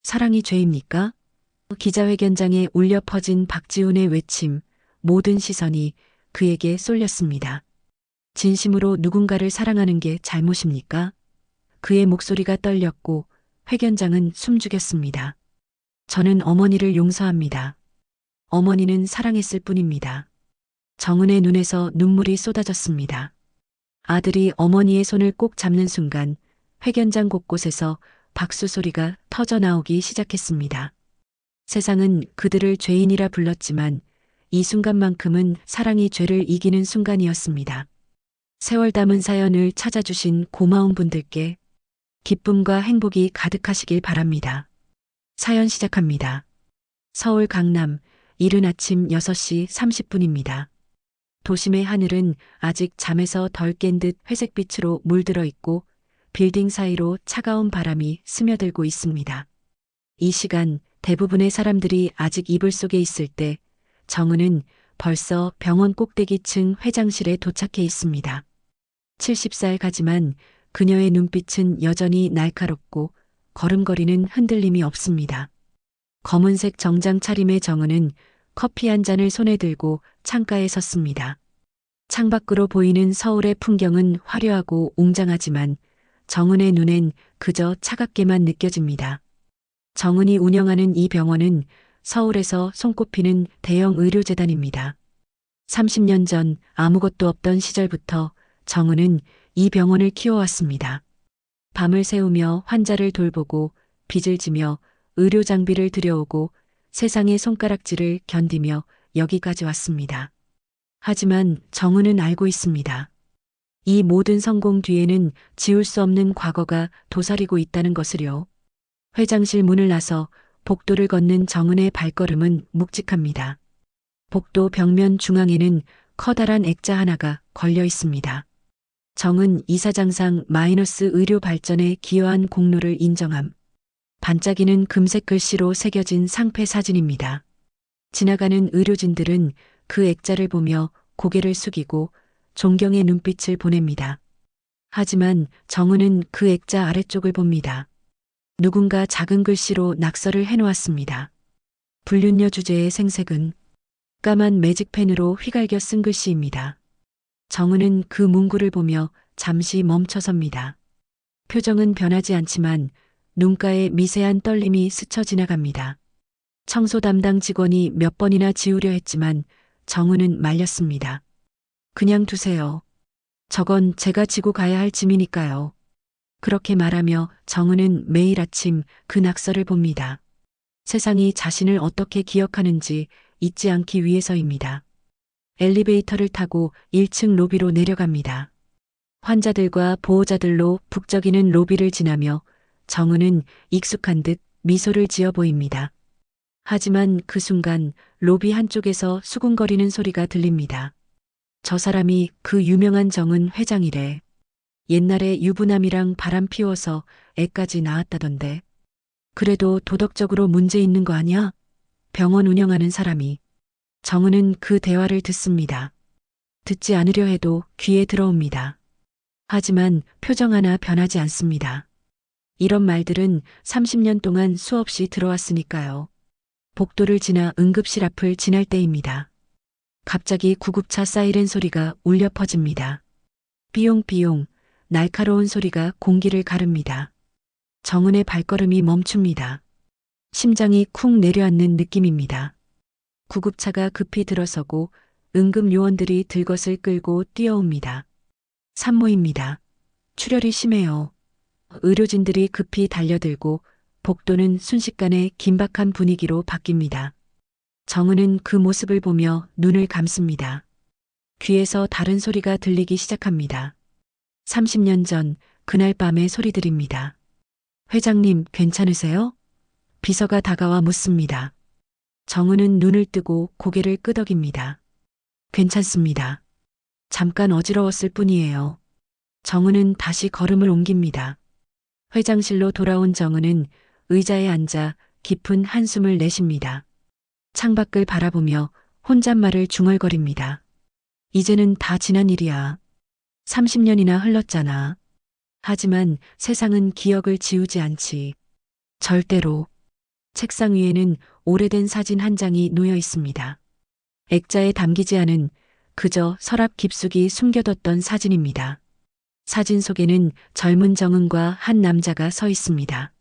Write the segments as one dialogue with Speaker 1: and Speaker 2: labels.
Speaker 1: 사랑이 죄입니까? 기자회견장에 울려 퍼진 박지훈의 외침, 모든 시선이 그에게 쏠렸습니다. 진심으로 누군가를 사랑하는 게 잘못입니까? 그의 목소리가 떨렸고 회견장은 숨죽였습니다. 저는 어머니를 용서합니다. 어머니는 사랑했을 뿐입니다. 정은의 눈에서 눈물이 쏟아졌습니다. 아들이 어머니의 손을 꼭 잡는 순간 회견장 곳곳에서 박수 소리가 터져 나오기 시작했습니다. 세상은 그들을 죄인이라 불렀지만 이 순간만큼은 사랑이 죄를 이기는 순간이었습니다. 세월 담은 사연을 찾아주신 고마운 분들께 기쁨과 행복이 가득하시길 바랍니다. 사연 시작합니다. 서울 강남, 이른 아침 6시 30분입니다. 도심의 하늘은 아직 잠에서 덜 깬 듯 회색빛으로 물들어 있고 빌딩 사이로 차가운 바람이 스며들고 있습니다. 이 시간 대부분의 사람들이 아직 이불 속에 있을 때 정은은 벌써 병원 꼭대기층 회장실에 도착해 있습니다. 70살 가지만 그녀의 눈빛은 여전히 날카롭고 걸음걸이는 흔들림이 없습니다. 검은색 정장 차림의 정은은 커피 한 잔을 손에 들고 창가에 섰습니다. 창밖으로 보이는 서울의 풍경은 화려하고 웅장하지만 정은의 눈엔 그저 차갑게만 느껴집니다. 정은이 운영하는 이 병원은 서울에서 손꼽히는 대형 의료재단입니다. 30년 전 아무것도 없던 시절부터 정은은 이 병원을 키워왔습니다. 밤을 새우며 환자를 돌보고 빚을 지며 의료 장비를 들여오고 세상의 손가락질을 견디며 여기까지 왔습니다. 하지만 정은은 알고 있습니다. 이 모든 성공 뒤에는 지울 수 없는 과거가 도사리고 있다는 것을요. 회장실 문을 나서 복도를 걷는 정은의 발걸음은 묵직합니다. 복도 벽면 중앙에는 커다란 액자 하나가 걸려 있습니다. 정은 이사장상 마이너스 의료 발전에 기여한 공로를 인정함. 반짝이는 금색 글씨로 새겨진 상패 사진입니다. 지나가는 의료진들은 그 액자를 보며 고개를 숙이고 존경의 눈빛을 보냅니다. 하지만 정은은 그 액자 아래쪽을 봅니다. 누군가 작은 글씨로 낙서를 해놓았습니다. 불륜녀 주제의 생색은 까만 매직펜으로 휘갈겨 쓴 글씨입니다. 정은은 그 문구를 보며 잠시 멈춰섭니다. 표정은 변하지 않지만 눈가에 미세한 떨림이 스쳐 지나갑니다. 청소 담당 직원이 몇 번이나 지우려 했지만 정은은 말렸습니다. 그냥 두세요. 저건 제가 지고 가야 할 짐이니까요. 그렇게 말하며 정은은 매일 아침 그 낙서를 봅니다. 세상이 자신을 어떻게 기억하는지 잊지 않기 위해서입니다. 엘리베이터를 타고 1층 로비로 내려갑니다. 환자들과 보호자들로 북적이는 로비를 지나며 정은은 익숙한 듯 미소를 지어 보입니다. 하지만 그 순간 로비 한쪽에서 수군거리는 소리가 들립니다. 저 사람이 그 유명한 정은 회장이래. 옛날에 유부남이랑 바람 피워서 애까지 낳았다던데. 그래도 도덕적으로 문제 있는 거 아니야? 병원 운영하는 사람이. 정은은 그 대화를 듣습니다. 듣지 않으려 해도 귀에 들어옵니다. 하지만 표정 하나 변하지 않습니다. 이런 말들은 30년 동안 수없이 들어왔으니까요. 복도를 지나 응급실 앞을 지날 때입니다. 갑자기 구급차 사이렌 소리가 울려 퍼집니다. 삐용삐용 날카로운 소리가 공기를 가릅니다. 정은의 발걸음이 멈춥니다. 심장이 쿵 내려앉는 느낌입니다. 구급차가 급히 들어서고 응급 요원들이 들것을 끌고 뛰어옵니다. 산모입니다. 출혈이 심해요. 의료진들이 급히 달려들고 복도는 순식간에 긴박한 분위기로 바뀝니다. 정은은 그 모습을 보며 눈을 감습니다. 귀에서 다른 소리가 들리기 시작합니다. 30년 전 그날 밤의 소리들입니다. 회장님 괜찮으세요? 비서가 다가와 묻습니다. 정은은 눈을 뜨고 고개를 끄덕입니다. 괜찮습니다. 잠깐 어지러웠을 뿐이에요. 정은은 다시 걸음을 옮깁니다. 회장실로 돌아온 정은은 의자에 앉아 깊은 한숨을 내쉽니다. 창밖을 바라보며 혼잣말을 중얼거립니다. 이제는 다 지난 일이야. 30년이나 흘렀잖아. 하지만 세상은 기억을 지우지 않지. 절대로. 책상 위에는 오래된 사진 한 장이 놓여 있습니다. 액자에 담기지 않은 그저 서랍 깊숙이 숨겨뒀던 사진입니다. 사진 속에는 젊은 정은과 한 남자가 서 있습니다.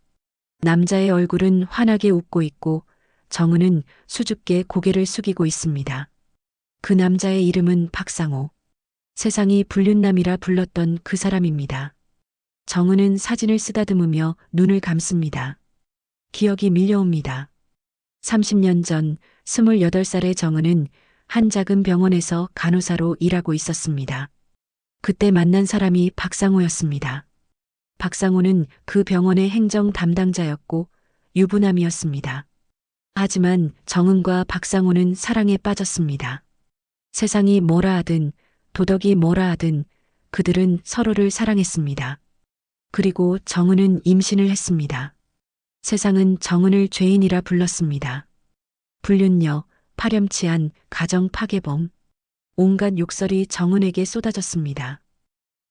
Speaker 1: 남자의 얼굴은 환하게 웃고 있고 정은은 수줍게 고개를 숙이고 있습니다. 그 남자의 이름은 박상호. 세상이 불륜남이라 불렀던 그 사람입니다. 정은은 사진을 쓰다듬으며 눈을 감습니다. 기억이 밀려옵니다. 30년 전 28살의 정은은 한 작은 병원에서 간호사로 일하고 있었습니다. 그때 만난 사람이 박상호였습니다. 박상호는 그 병원의 행정 담당자였고 유부남이었습니다. 하지만 정은과 박상호는 사랑에 빠졌습니다. 세상이 뭐라 하든 도덕이 뭐라 하든 그들은 서로를 사랑했습니다. 그리고 정은은 임신을 했습니다. 세상은 정은을 죄인이라 불렀습니다. 불륜녀, 파렴치한 가정 파괴범, 온갖 욕설이 정은에게 쏟아졌습니다.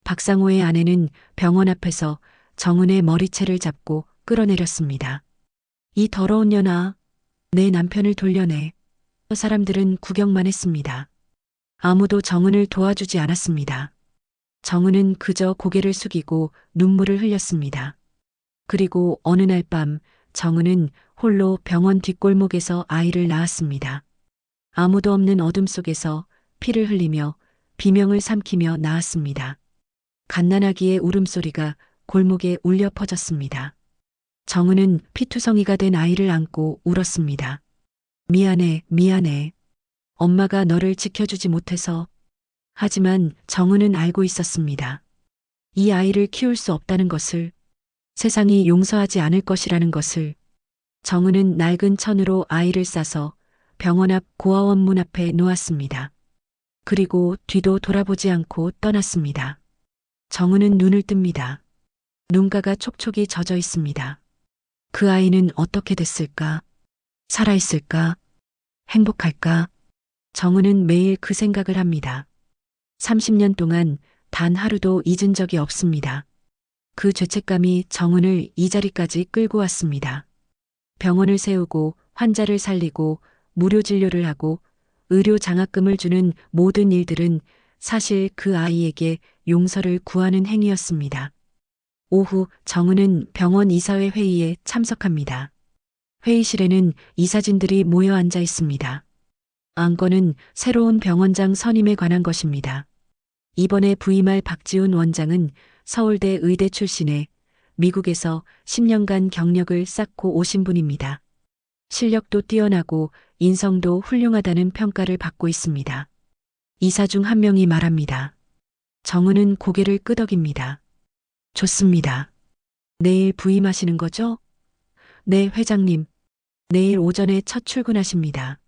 Speaker 1: 박상호의 아내는 병원 앞에서 정은의 머리채를 잡고 끌어내렸습니다. 이 더러운 년아, 내 남편을 돌려내. 사람들은 구경만 했습니다. 아무도 정은을 도와주지 않았습니다. 정은은 그저 고개를 숙이고 눈물을 흘렸습니다. 그리고 어느 날 밤 정은은 홀로 병원 뒷골목에서 아이를 낳았습니다. 아무도 없는 어둠 속에서 피를 흘리며 비명을 삼키며 낳았습니다. 갓난아기의 울음소리가 골목에 울려 퍼졌습니다. 정은은 피투성이가 된 아이를 안고 울었습니다. 미안해, 미안해. 엄마가 너를 지켜주지 못해서. 하지만 정은은 알고 있었습니다. 이 아이를 키울 수 없다는 것을, 세상이 용서하지 않을 것이라는 것을. 정은은 낡은 천으로 아이를 싸서 병원 앞 고아원 문 앞에 놓았습니다. 그리고 뒤도 돌아보지 않고 떠났습니다. 정은은 눈을 뜹니다. 눈가가 촉촉이 젖어 있습니다. 그 아이는 어떻게 됐을까? 살아있을까? 행복할까? 정은은 매일 그 생각을 합니다. 30년 동안 단 하루도 잊은 적이 없습니다. 그 죄책감이 정은을 이 자리까지 끌고 왔습니다. 병원을 세우고 환자를 살리고 무료 진료를 하고 의료 장학금을 주는 모든 일들은 사실 그 아이에게 용서를 구하는 행위였습니다. 오후 정은은 병원 이사회 회의에 참석합니다. 회의실에는 이사진들이 모여 앉아 있습니다. 안건은 새로운 병원장 선임에 관한 것입니다. 이번에 부임할 박지훈 원장은 서울대 의대 출신에 미국에서 10년간 경력을 쌓고 오신 분입니다. 실력도 뛰어나고 인성도 훌륭하다는 평가를 받고 있습니다. 이사 중 한 명이 말합니다. 정은은 고개를 끄덕입니다. 좋습니다. 내일 부임하시는 거죠? 네, 회장님. 내일 오전에 첫 출근하십니다.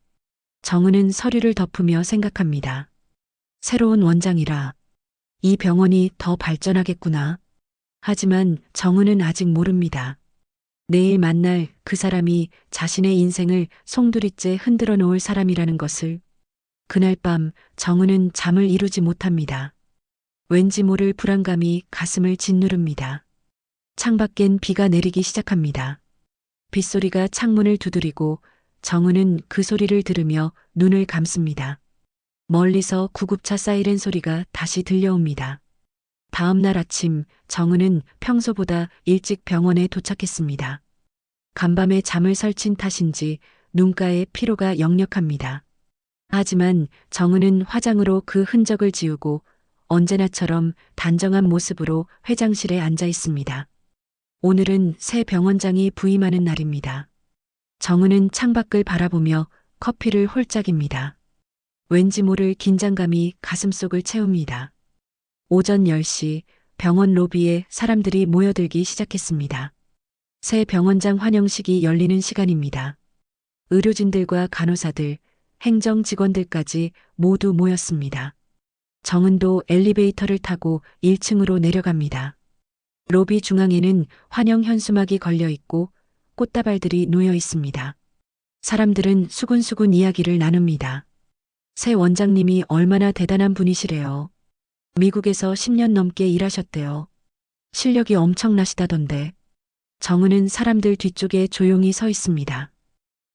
Speaker 1: 정은은 서류를 덮으며 생각합니다. 새로운 원장이라 이 병원이 더 발전하겠구나. 하지만 정은은 아직 모릅니다. 내일 만날 그 사람이 자신의 인생을 송두리째 흔들어 놓을 사람이라는 것을. 그날 밤 정은은 잠을 이루지 못합니다. 왠지 모를 불안감이 가슴을 짓누릅니다. 창밖엔 비가 내리기 시작합니다. 빗소리가 창문을 두드리고 정은은 그 소리를 들으며 눈을 감습니다. 멀리서 구급차 사이렌 소리가 다시 들려옵니다. 다음 날 아침 정은은 평소보다 일찍 병원에 도착했습니다. 간밤에 잠을 설친 탓인지 눈가에 피로가 역력합니다. 하지만 정은은 화장으로 그 흔적을 지우고 언제나처럼 단정한 모습으로 회장실에 앉아 있습니다. 오늘은 새 병원장이 부임하는 날입니다. 정은은 창밖을 바라보며 커피를 홀짝입니다. 왠지 모를 긴장감이 가슴속을 채웁니다. 오전 10시 병원 로비에 사람들이 모여들기 시작했습니다. 새 병원장 환영식이 열리는 시간입니다. 의료진들과 간호사들, 행정 직원들까지 모두 모였습니다. 정은도 엘리베이터를 타고 1층으로 내려갑니다. 로비 중앙에는 환영 현수막이 걸려 있고 꽃다발들이 놓여 있습니다. 사람들은 수군수군 이야기를 나눕니다. 새 원장님이 얼마나 대단한 분이시래요. 미국에서 10년 넘게 일하셨대요. 실력이 엄청나시다던데. 정은은 사람들 뒤쪽에 조용히 서 있습니다.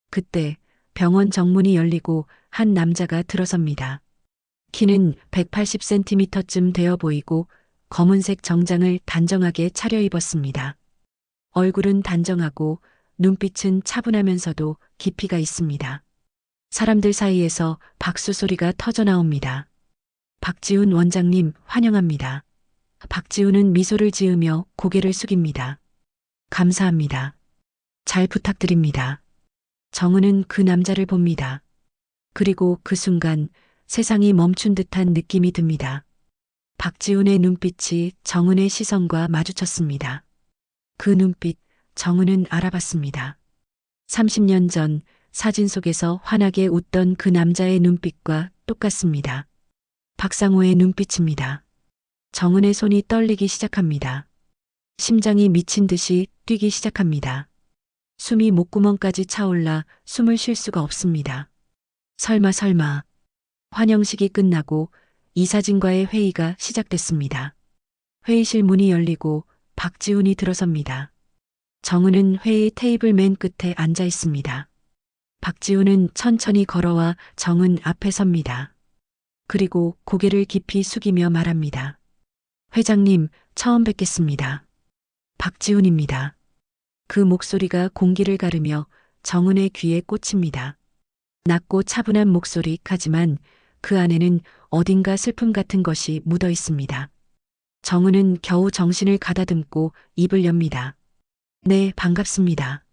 Speaker 1: 그때 병원 정문이 열리고 한 남자가 들어섭니다. 키는 180cm쯤 되어 보이고 검은색 정장을 단정하게 차려입었습니다. 얼굴은 단정하고 눈빛은 차분하면서도 깊이가 있습니다. 사람들 사이에서 박수 소리가 터져 나옵니다. 박지훈 원장님 환영합니다. 박지훈은 미소를 지으며 고개를 숙입니다. 감사합니다. 잘 부탁드립니다. 정은은 그 남자를 봅니다. 그리고 그 순간 세상이 멈춘 듯한 느낌이 듭니다. 박지훈의 눈빛이 정은의 시선과 마주쳤습니다. 그 눈빛, 정은은 알아봤습니다. 30년 전 사진 속에서 환하게 웃던 그 남자의 눈빛과 똑같습니다. 박상호의 눈빛입니다. 정은의 손이 떨리기 시작합니다. 심장이 미친 듯이 뛰기 시작합니다. 숨이 목구멍까지 차올라 숨을 쉴 수가 없습니다. 설마. 환영식이 끝나고 이사진과의 회의가 시작됐습니다. 회의실 문이 열리고 박지훈이 들어섭니다. 정은은 회의 테이블 맨 끝에 앉아 있습니다. 박지훈은 천천히 걸어와 정은 앞에 섭니다. 그리고 고개를 깊이 숙이며 말합니다. 회장님, 처음 뵙겠습니다. 박지훈입니다. 그 목소리가 공기를 가르며 정은의 귀에 꽂힙니다. 낮고 차분한 목소리 하지만 그 안에는 어딘가 슬픔 같은 것이 묻어 있습니다. 정은은 겨우 정신을 가다듬고 입을 엽니다. 네, 반갑습니다.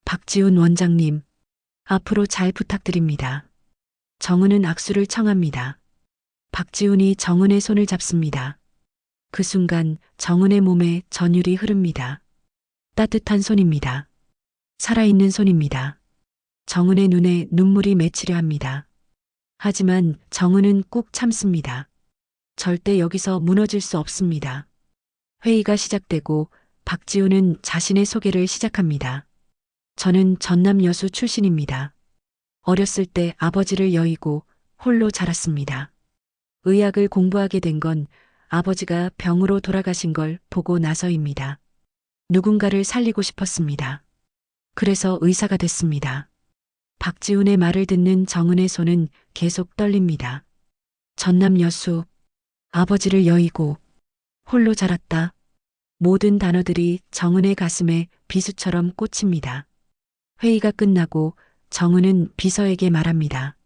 Speaker 1: 박지훈 원장님, 앞으로 잘 부탁드립니다. 정은은 악수를 청합니다. 박지훈이 정은의 손을 잡습니다. 그 순간 정은의 몸에 전율이 흐릅니다. 따뜻한 손입니다. 살아있는 손입니다. 정은의 눈에 눈물이 맺히려 합니다. 하지만 정은은 꾹 참습니다. 절대 여기서 무너질 수 없습니다. 회의가 시작되고 박지훈은 자신의 소개를 시작합니다. 저는 전남 여수 출신입니다. 어렸을 때 아버지를 여의고 홀로 자랐습니다. 의학을 공부하게 된 건 아버지가 병으로 돌아가신 걸 보고 나서입니다. 누군가를 살리고 싶었습니다. 그래서 의사가 됐습니다. 박지훈의 말을 듣는 정은의 손은 계속 떨립니다. 전남 여수, 아버지를 여의고, 홀로 자랐다. 모든 단어들이 정은의 가슴에 비수처럼 꽂힙니다. 회의가 끝나고 정은은 비서에게 말합니다.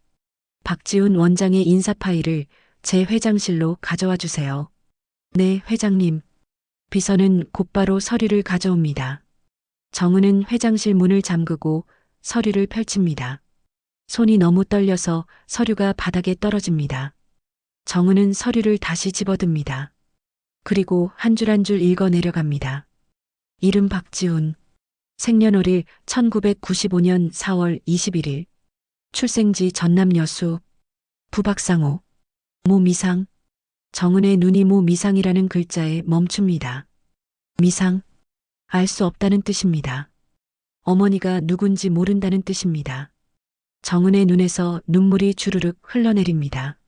Speaker 1: 박지훈 원장의 인사 파일을 제 회장실로 가져와 주세요. 네, 회장님. 비서는 곧바로 서류를 가져옵니다. 정은은 회장실 문을 잠그고 서류를 펼칩니다. 손이 너무 떨려서 서류가 바닥에 떨어집니다. 정은은 서류를 다시 집어듭니다. 그리고 한 줄 한 줄 읽어 내려갑니다. 이름 박지훈. 생년월일 1995년 4월 21일. 출생지 전남 여수. 부 박상호. 모 미상. 정은의 눈이 모 미상이라는 글자에 멈춥니다. 미상. 알 수 없다는 뜻입니다. 어머니가 누군지 모른다는 뜻입니다. 정은의 눈에서 눈물이 주르륵 흘러내립니다.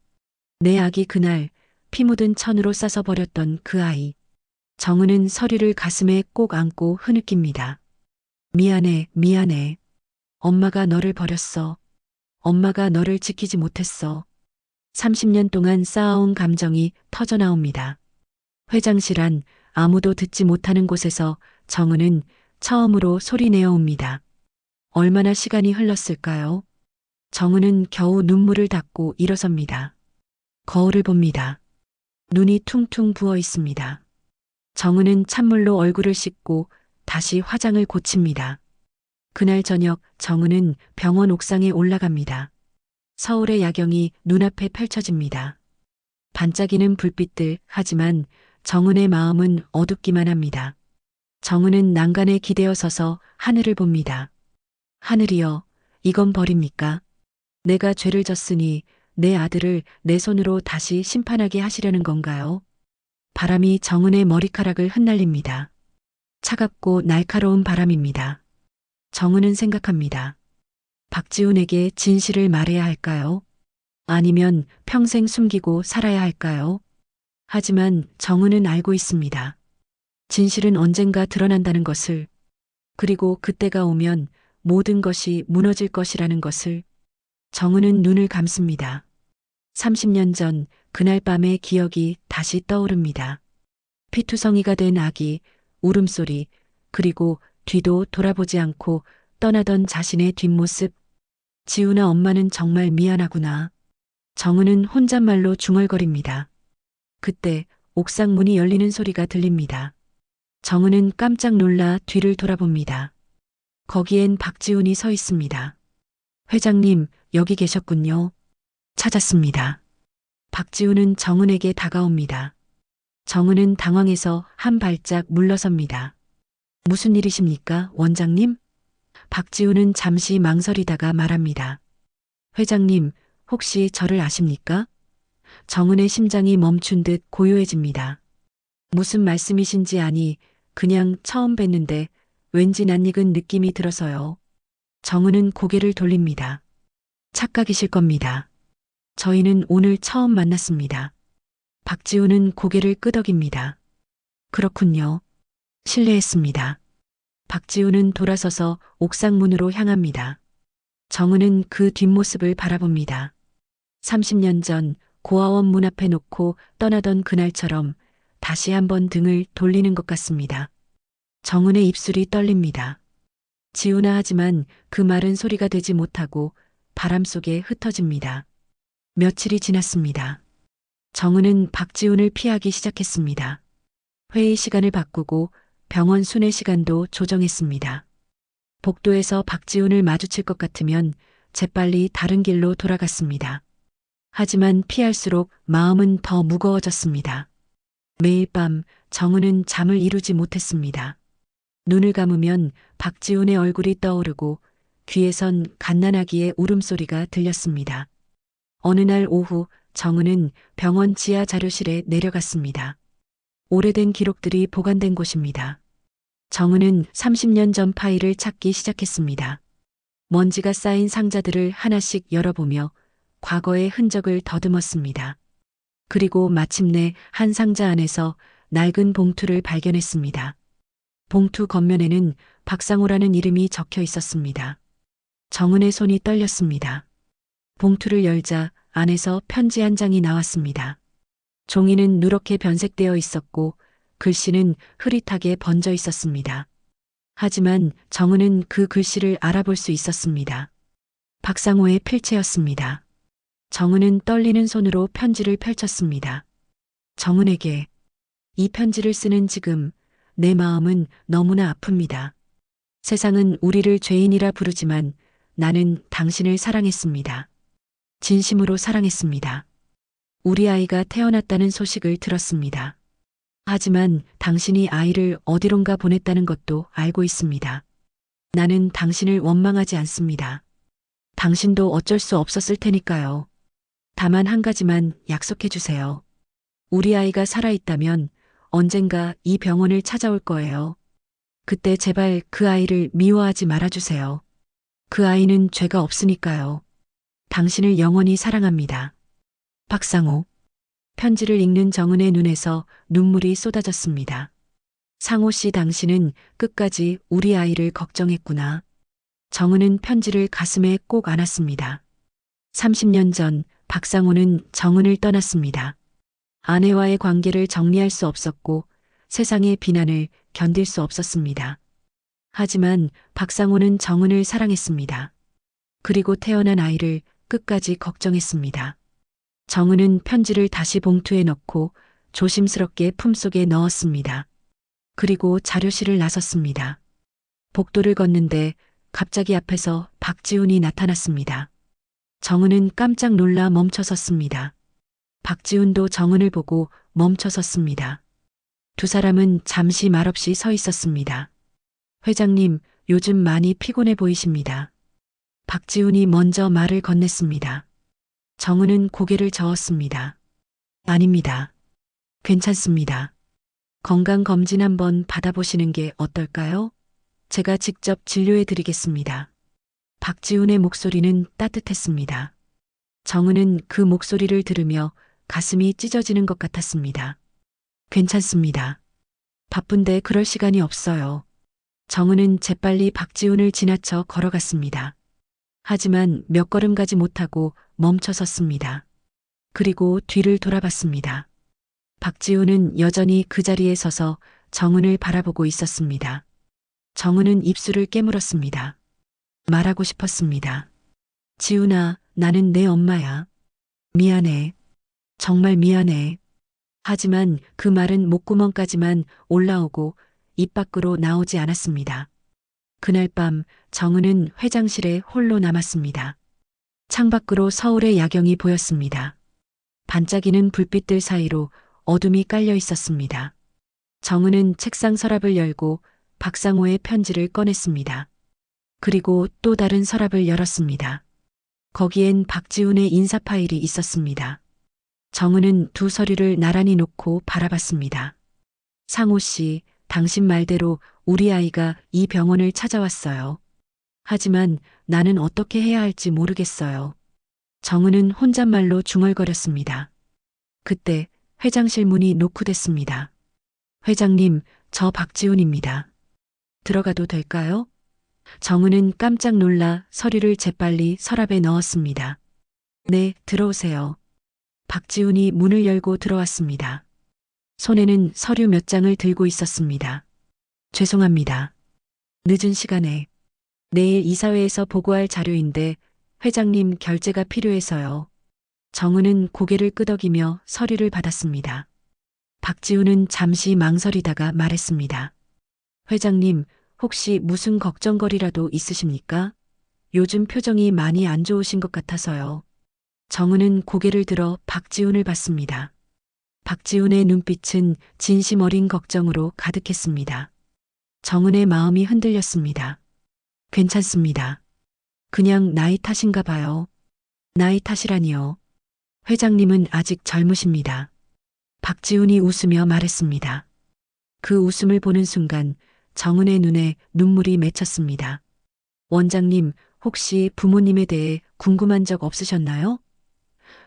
Speaker 1: 내 아기 그날 피 묻은 천으로 싸서 버렸던 그 아이. 정은은 서류를 가슴에 꼭 안고 흐느낍니다. 미안해. 엄마가 너를 버렸어. 엄마가 너를 지키지 못했어. 30년 동안 쌓아온 감정이 터져나옵니다. 회장실 안 아무도 듣지 못하는 곳에서 정은은 처음으로 소리내어 옵니다. 얼마나 시간이 흘렀을까요? 정은은 겨우 눈물을 닦고 일어섭니다. 거울을 봅니다. 눈이 퉁퉁 부어 있습니다. 정은은 찬물로 얼굴을 씻고 다시 화장을 고칩니다. 그날 저녁 정은은 병원 옥상에 올라갑니다. 서울의 야경이 눈앞에 펼쳐집니다. 반짝이는 불빛들 하지만 정은의 마음은 어둡기만 합니다. 정은은 난간에 기대어 서서 하늘을 봅니다. 하늘이여, 이건 벌입니까? 내가 죄를 졌으니 내 아들을 내 손으로 다시 심판하게 하시려는 건가요? 바람이 정은의 머리카락을 흩날립니다. 차갑고 날카로운 바람입니다. 정은은 생각합니다. 박지훈에게 진실을 말해야 할까요? 아니면 평생 숨기고 살아야 할까요? 하지만 정은은 알고 있습니다. 진실은 언젠가 드러난다는 것을. 그리고 그때가 오면 모든 것이 무너질 것이라는 것을. 정은은 눈을 감습니다. 30년 전 그날 밤의 기억이 다시 떠오릅니다. 피투성이가 된 아기, 울음소리, 그리고 뒤도 돌아보지 않고 떠나던 자신의 뒷모습. 지우나 엄마는 정말 미안하구나. 정은은 혼잣말로 중얼거립니다. 그때 옥상 문이 열리는 소리가 들립니다. 정은은 깜짝 놀라 뒤를 돌아봅니다. 거기엔 박지훈이 서 있습니다. 회장님, 여기 계셨군요. 찾았습니다. 박지훈은 정은에게 다가옵니다. 정은은 당황해서 한 발짝 물러섭니다. 무슨 일이십니까, 원장님? 박지훈은 잠시 망설이다가 말합니다. 회장님, 혹시 저를 아십니까? 정은의 심장이 멈춘 듯 고요해집니다. 무슨 말씀이신지 아니, 그냥 처음 뵀는데 왠지 낯익은 느낌이 들어서요. 정은은 고개를 돌립니다. 착각이실 겁니다. 저희는 오늘 처음 만났습니다. 박지훈은 고개를 끄덕입니다. 그렇군요. 실례했습니다. 박지훈은 돌아서서 옥상 문으로 향합니다. 정은은 그 뒷모습을 바라봅니다. 30년 전 고아원 문 앞에 놓고 떠나던 그날처럼 다시 한번 등을 돌리는 것 같습니다. 정은의 입술이 떨립니다. 지우나 하지만 그 말은 소리가 되지 못하고 바람 속에 흩어집니다. 며칠이 지났습니다. 정은은 박지훈을 피하기 시작했습니다. 회의 시간을 바꾸고 병원 순회 시간도 조정했습니다. 복도에서 박지훈을 마주칠 것 같으면 재빨리 다른 길로 돌아갔습니다. 하지만 피할수록 마음은 더 무거워졌습니다. 매일 밤 정은은 잠을 이루지 못했습니다. 눈을 감으면 박지훈의 얼굴이 떠오르고 귀에선 갓난아기의 울음소리가 들렸습니다. 어느 날 오후 정은은 병원 지하 자료실에 내려갔습니다. 오래된 기록들이 보관된 곳입니다. 정은은 30년 전 파일을 찾기 시작했습니다. 먼지가 쌓인 상자들을 하나씩 열어보며 과거의 흔적을 더듬었습니다. 그리고 마침내 한 상자 안에서 낡은 봉투를 발견했습니다. 봉투 겉면에는 박상호라는 이름이 적혀 있었습니다. 정은의 손이 떨렸습니다. 봉투를 열자 안에서 편지 한 장이 나왔습니다. 종이는 누렇게 변색되어 있었고 글씨는 흐릿하게 번져 있었습니다. 하지만 정은은 그 글씨를 알아볼 수 있었습니다. 박상호의 필체였습니다. 정은은 떨리는 손으로 편지를 펼쳤습니다. 정은에게 이 편지를 쓰는 지금 내 마음은 너무나 아픕니다. 세상은 우리를 죄인이라 부르지만 나는 당신을 사랑했습니다. 진심으로 사랑했습니다. 우리 아이가 태어났다는 소식을 들었습니다. 하지만 당신이 아이를 어디론가 보냈다는 것도 알고 있습니다. 나는 당신을 원망하지 않습니다. 당신도 어쩔 수 없었을 테니까요. 다만 한 가지만 약속해 주세요. 우리 아이가 살아있다면 언젠가 이 병원을 찾아올 거예요. 그때 제발 그 아이를 미워하지 말아주세요. 그 아이는 죄가 없으니까요. 당신을 영원히 사랑합니다. 박상호. 편지를 읽는 정은의 눈에서 눈물이 쏟아졌습니다. 상호 씨, 당신은 끝까지 우리 아이를 걱정했구나. 정은은 편지를 가슴에 꼭 안았습니다. 30년 전 박상호는 정은을 떠났습니다. 아내와의 관계를 정리할 수 없었고 세상의 비난을 견딜 수 없었습니다. 하지만 박상호는 정은을 사랑했습니다. 그리고 태어난 아이를 끝까지 걱정했습니다. 정은은 편지를 다시 봉투에 넣고 조심스럽게 품속에 넣었습니다. 그리고 자료실을 나섰습니다. 복도를 걷는데 갑자기 앞에서 박지훈이 나타났습니다. 정은은 깜짝 놀라 멈춰섰습니다. 박지훈도 정은을 보고 멈춰섰습니다. 두 사람은 잠시 말없이 서 있었습니다. 회장님, 요즘 많이 피곤해 보이십니다. 박지훈이 먼저 말을 건넸습니다. 정은은 고개를 저었습니다. 아닙니다. 괜찮습니다. 건강검진 한번 받아보시는 게 어떨까요? 제가 직접 진료해 드리겠습니다. 박지훈의 목소리는 따뜻했습니다. 정은은 그 목소리를 들으며 가슴이 찢어지는 것 같았습니다. 괜찮습니다. 바쁜데 그럴 시간이 없어요. 정은은 재빨리 박지훈을 지나쳐 걸어갔습니다. 하지만 몇 걸음 가지 못하고 멈춰 섰습니다. 그리고 뒤를 돌아봤습니다. 박지훈은 여전히 그 자리에 서서 정은을 바라보고 있었습니다. 정은은 입술을 깨물었습니다. 말하고 싶었습니다. 지훈아, 나는 내 엄마야. 미안해. 정말 미안해. 하지만 그 말은 목구멍까지만 올라오고 입 밖으로 나오지 않았습니다. 그날 밤 정은은 회장실에 홀로 남았습니다. 창밖으로 서울의 야경이 보였습니다. 반짝이는 불빛들 사이로 어둠이 깔려 있었습니다. 정은은 책상 서랍을 열고 박상호의 편지를 꺼냈습니다. 그리고 또 다른 서랍을 열었습니다. 거기엔 박지훈의 인사 파일이 있었습니다. 정은은 두 서류를 나란히 놓고 바라봤습니다. 상호 씨, 당신 말대로 우리 아이가 이 병원을 찾아왔어요. 하지만 나는 어떻게 해야 할지 모르겠어요. 정은은 혼잣말로 중얼거렸습니다. 그때 회장실 문이 노크됐습니다. 회장님, 저 박지훈입니다. 들어가도 될까요? 정은은 깜짝 놀라 서류를 재빨리 서랍에 넣었습니다. 네, 들어오세요. 박지훈이 문을 열고 들어왔습니다. 손에는 서류 몇 장을 들고 있었습니다. 죄송합니다. 늦은 시간에. 내일 이사회에서 보고할 자료인데 회장님 결재가 필요해서요. 정은은 고개를 끄덕이며 서류를 받았습니다. 박지훈은 잠시 망설이다가 말했습니다. 회장님, 혹시 무슨 걱정거리라도 있으십니까? 요즘 표정이 많이 안 좋으신 것 같아서요. 정은은 고개를 들어 박지훈을 봤습니다. 박지훈의 눈빛은 진심 어린 걱정으로 가득했습니다. 정은의 마음이 흔들렸습니다. 괜찮습니다. 그냥 나이 탓인가 봐요. 나이 탓이라니요. 회장님은 아직 젊으십니다. 박지훈이 웃으며 말했습니다. 그 웃음을 보는 순간 정은의 눈에 눈물이 맺혔습니다. 원장님, 혹시 부모님에 대해 궁금한 적 없으셨나요?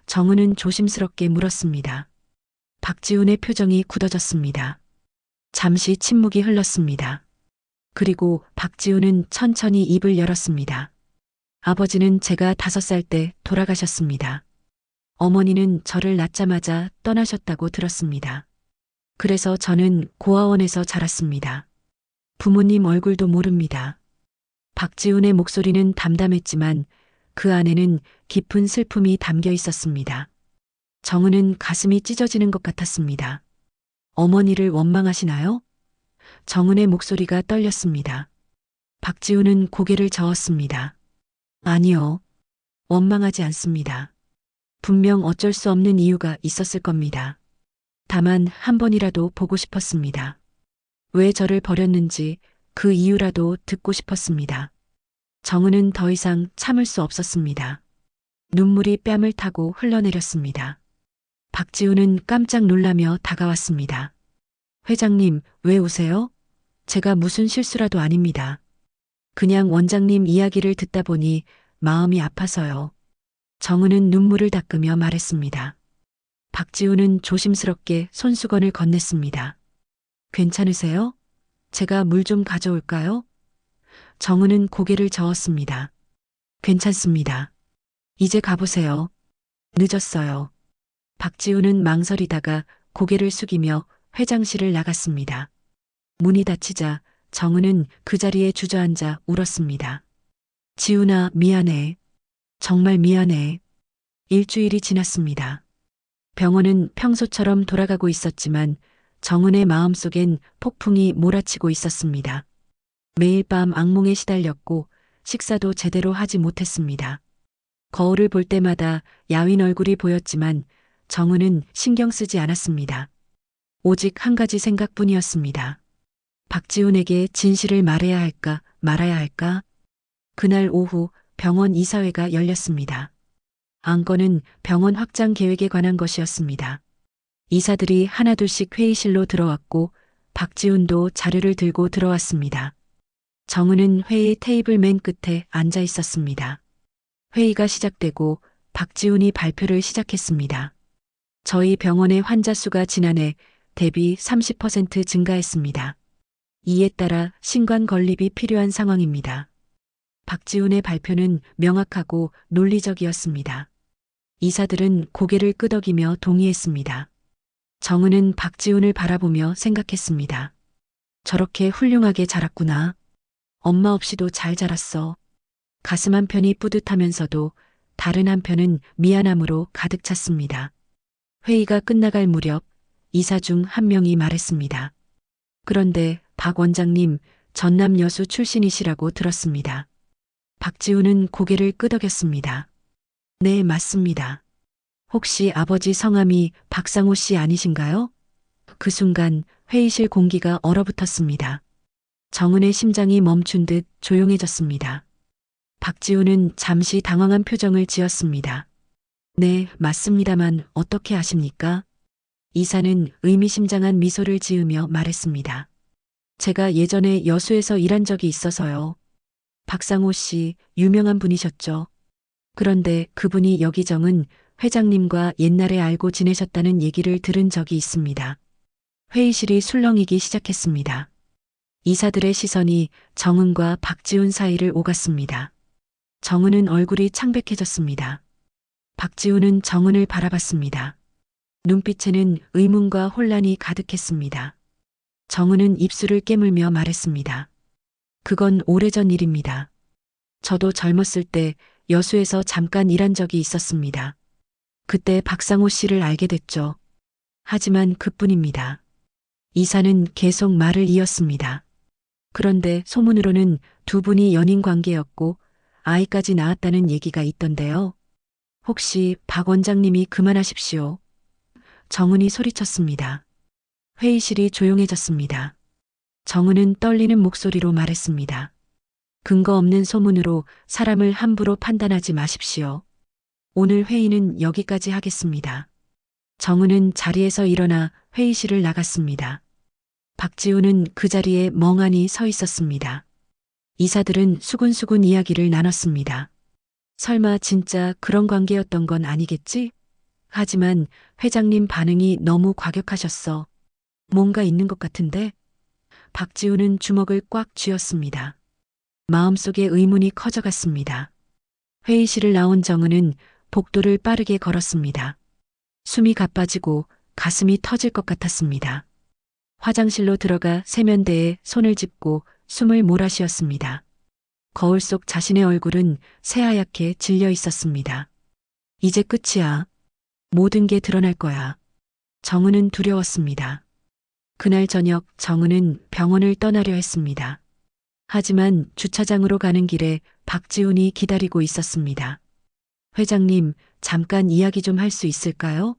Speaker 1: 정은은 조심스럽게 물었습니다. 박지훈의 표정이 굳어졌습니다. 잠시 침묵이 흘렀습니다. 그리고 박지훈은 천천히 입을 열었습니다. 아버지는 제가 5살 때 돌아가셨습니다. 어머니는 저를 낳자마자 떠나셨다고 들었습니다. 그래서 저는 고아원에서 자랐습니다. 부모님 얼굴도 모릅니다. 박지훈의 목소리는 담담했지만 그 안에는 깊은 슬픔이 담겨 있었습니다. 정은은 가슴이 찢어지는 것 같았습니다. 어머니를 원망하시나요? 정은의 목소리가 떨렸습니다. 박지훈은 고개를 저었습니다. 아니요. 원망하지 않습니다. 분명 어쩔 수 없는 이유가 있었을 겁니다. 다만 한 번이라도 보고 싶었습니다. 왜 저를 버렸는지 그 이유라도 듣고 싶었습니다. 정은은 더 이상 참을 수 없었습니다. 눈물이 뺨을 타고 흘러내렸습니다. 박지훈은 깜짝 놀라며 다가왔습니다. 회장님, 왜 우세요? 제가 무슨 실수라도 아닙니다. 그냥 원장님 이야기를 듣다 보니 마음이 아파서요. 정은은 눈물을 닦으며 말했습니다. 박지훈은 조심스럽게 손수건을 건넸습니다. 괜찮으세요? 제가 물 좀 가져올까요? 정은은 고개를 저었습니다. 괜찮습니다. 이제 가보세요. 늦었어요. 박지훈은 망설이다가 고개를 숙이며 회장실을 나갔습니다. 문이 닫히자 정은은 그 자리에 주저앉아 울었습니다. 지훈아, 미안해. 정말 미안해. 일주일이 지났습니다. 병원은 평소처럼 돌아가고 있었지만 정은의 마음속엔 폭풍이 몰아치고 있었습니다. 매일 밤 악몽에 시달렸고 식사도 제대로 하지 못했습니다. 거울을 볼 때마다 야윈 얼굴이 보였지만 정은은 신경 쓰지 않았습니다. 오직 한 가지 생각뿐이었습니다. 박지훈에게 진실을 말해야 할까 말아야 할까? 그날 오후 병원 이사회가 열렸습니다. 안건은 병원 확장 계획에 관한 것이었습니다. 이사들이 하나둘씩 회의실로 들어왔고 박지훈도 자료를 들고 들어왔습니다. 정은은 회의 테이블 맨 끝에 앉아 있었습니다. 회의가 시작되고 박지훈이 발표를 시작했습니다. 저희 병원의 환자 수가 지난해 대비 30% 증가했습니다. 이에 따라 신관 건립이 필요한 상황입니다. 박지훈의 발표는 명확하고 논리적이었습니다. 이사들은 고개를 끄덕이며 동의했습니다. 정은은 박지훈을 바라보며 생각했습니다. 저렇게 훌륭하게 자랐구나. 엄마 없이도 잘 자랐어. 가슴 한편이 뿌듯하면서도 다른 한편은 미안함으로 가득 찼습니다. 회의가 끝나갈 무렵 이사 중 한 명이 말했습니다. 그런데 박 원장님 전남 여수 출신이시라고 들었습니다. 박지훈은 고개를 끄덕였습니다. 네, 맞습니다. 혹시 아버지 성함이 박상호 씨 아니신가요? 그 순간 회의실 공기가 얼어붙었습니다. 정은의 심장이 멈춘 듯 조용해졌습니다. 박지훈은 잠시 당황한 표정을 지었습니다. 네, 맞습니다만 어떻게 아십니까? 이사는 의미심장한 미소를 지으며 말했습니다. 제가 예전에 여수에서 일한 적이 있어서요. 박상호 씨, 유명한 분이셨죠. 그런데 그분이 여기정은 회장님과 옛날에 알고 지내셨다는 얘기를 들은 적이 있습니다. 회의실이 술렁이기 시작했습니다. 이사들의 시선이 정은과 박지훈 사이를 오갔습니다. 정은은 얼굴이 창백해졌습니다. 박지훈은 정은을 바라봤습니다. 눈빛에는 의문과 혼란이 가득했습니다. 정은은 입술을 깨물며 말했습니다. 그건 오래전 일입니다. 저도 젊었을 때 여수에서 잠깐 일한 적이 있었습니다. 그때 박상호 씨를 알게 됐죠. 하지만 그뿐입니다. 이사는 계속 말을 이었습니다. 그런데 소문으로는 두 분이 연인 관계였고 아이까지 낳았다는 얘기가 있던데요. 혹시 박 원장님이 그만하십시오. 정은이 소리쳤습니다. 회의실이 조용해졌습니다. 정은은 떨리는 목소리로 말했습니다. 근거 없는 소문으로 사람을 함부로 판단하지 마십시오. 오늘 회의는 여기까지 하겠습니다. 정은은 자리에서 일어나 회의실을 나갔습니다. 박지훈은 그 자리에 멍하니 서 있었습니다. 이사들은 수군수군 이야기를 나눴습니다. 설마 진짜 그런 관계였던 건 아니겠지? 하지만 회장님 반응이 너무 과격하셨어. 뭔가 있는 것 같은데? 박지훈은 주먹을 꽉 쥐었습니다. 마음속에 의문이 커져갔습니다. 회의실을 나온 정은은 복도를 빠르게 걸었습니다. 숨이 가빠지고 가슴이 터질 것 같았습니다. 화장실로 들어가 세면대에 손을 짚고 숨을 몰아쉬었습니다. 거울 속 자신의 얼굴은 새하얗게 질려 있었습니다. 이제 끝이야. 모든 게 드러날 거야. 정은은 두려웠습니다. 그날 저녁 정은은 병원을 떠나려 했습니다. 하지만 주차장으로 가는 길에 박지훈이 기다리고 있었습니다. 회장님, 잠깐 이야기 좀 할 수 있을까요?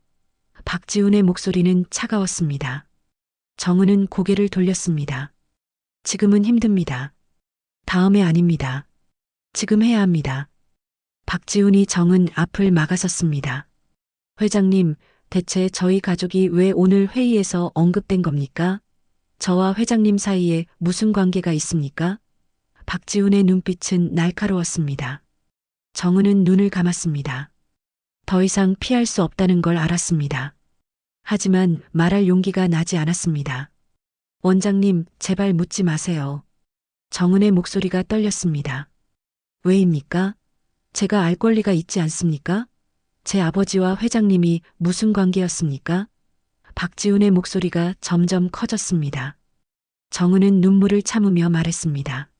Speaker 1: 박지훈의 목소리는 차가웠습니다. 정은은 고개를 돌렸습니다. 지금은 힘듭니다. 다음에 아닙니다. 지금 해야 합니다. 박지훈이 정은 앞을 막아섰습니다. 회장님, 대체 저희 가족이 왜 오늘 회의에서 언급된 겁니까? 저와 회장님 사이에 무슨 관계가 있습니까? 박지훈의 눈빛은 날카로웠습니다. 정은은 눈을 감았습니다. 더 이상 피할 수 없다는 걸 알았습니다. 하지만 말할 용기가 나지 않았습니다. 원장님, 제발 묻지 마세요. 정은의 목소리가 떨렸습니다. 왜입니까? 제가 알 권리가 있지 않습니까? 제 아버지와 회장님이 무슨 관계였습니까? 박지훈의 목소리가 점점 커졌습니다. 정은은 눈물을 참으며 말했습니다.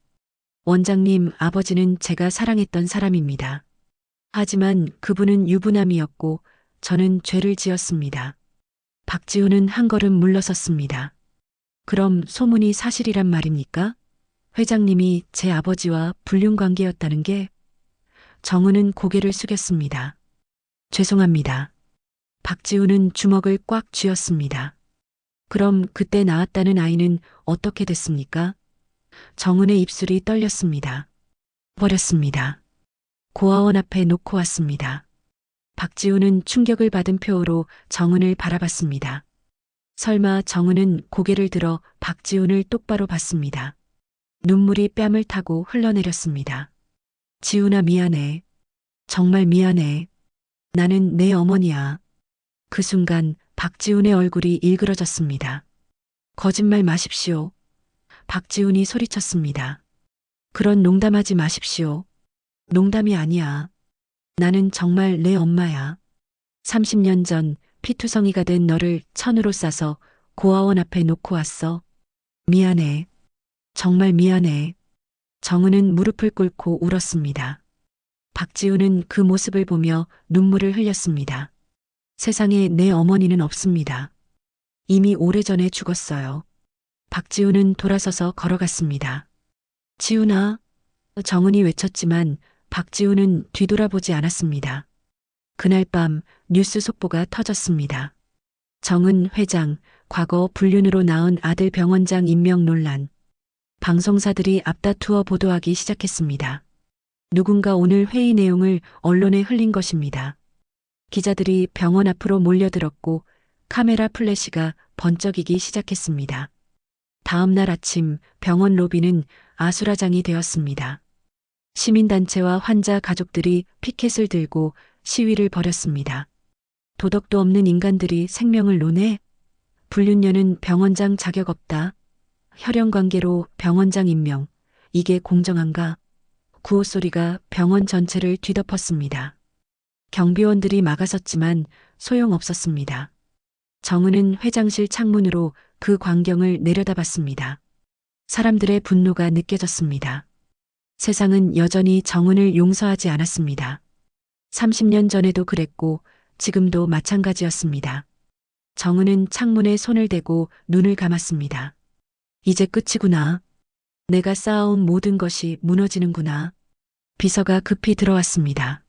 Speaker 1: 원장님, 아버지는 제가 사랑했던 사람입니다. 하지만 그분은 유부남이었고 저는 죄를 지었습니다. 박지훈은 한 걸음 물러섰습니다. 그럼 소문이 사실이란 말입니까? 회장님이 제 아버지와 불륜 관계였다는 게? 정은은 고개를 숙였습니다. 죄송합니다. 박지훈은 주먹을 꽉 쥐었습니다. 그럼 그때 낳았다는 아이는 어떻게 됐습니까? 정은의 입술이 떨렸습니다. 버렸습니다. 고아원 앞에 놓고 왔습니다. 박지훈은 충격을 받은 표호로 정은을 바라봤습니다. 설마 정은은 고개를 들어 박지훈을 똑바로 봤습니다. 눈물이 뺨을 타고 흘러내렸습니다. 지훈아, 미안해. 정말 미안해. 나는 내 어머니야. 그 순간 박지훈의 얼굴이 일그러졌습니다. 거짓말 마십시오. 박지훈이 소리쳤습니다. 그런 농담하지 마십시오. 농담이 아니야. 나는 정말 내 엄마야. 30년 전 피투성이가 된 너를 천으로 싸서 고아원 앞에 놓고 왔어. 미안해. 정말 미안해. 정은은 무릎을 꿇고 울었습니다. 박지훈은 그 모습을 보며 눈물을 흘렸습니다. 세상에 내 어머니는 없습니다. 이미 오래전에 죽었어요. 박지훈은 돌아서서 걸어갔습니다. 지훈아, 정은이 외쳤지만 박지훈은 뒤돌아보지 않았습니다. 그날 밤 뉴스 속보가 터졌습니다. 정은 회장, 과거 불륜으로 낳은 아들 병원장 임명 논란. 방송사들이 앞다투어 보도하기 시작했습니다. 누군가 오늘 회의 내용을 언론에 흘린 것입니다. 기자들이 병원 앞으로 몰려들었고 카메라 플래시가 번쩍이기 시작했습니다. 다음 날 아침 병원 로비는 아수라장이 되었습니다. 시민단체와 환자 가족들이 피켓을 들고 시위를 벌였습니다. 도덕도 없는 인간들이 생명을 노네? 불륜녀는 병원장 자격 없다. 혈연관계로 병원장 임명. 이게 공정한가? 구호 소리가 병원 전체를 뒤덮었습니다. 경비원들이 막아섰지만 소용없었습니다. 정은은 회장실 창문으로 그 광경을 내려다봤습니다. 사람들의 분노가 느껴졌습니다. 세상은 여전히 정은을 용서하지 않았습니다. 30년 전에도 그랬고 지금도 마찬가지였습니다. 정은은 창문에 손을 대고 눈을 감았습니다. 이제 끝이구나. 내가 쌓아온 모든 것이 무너지는구나. 비서가 급히 들어왔습니다.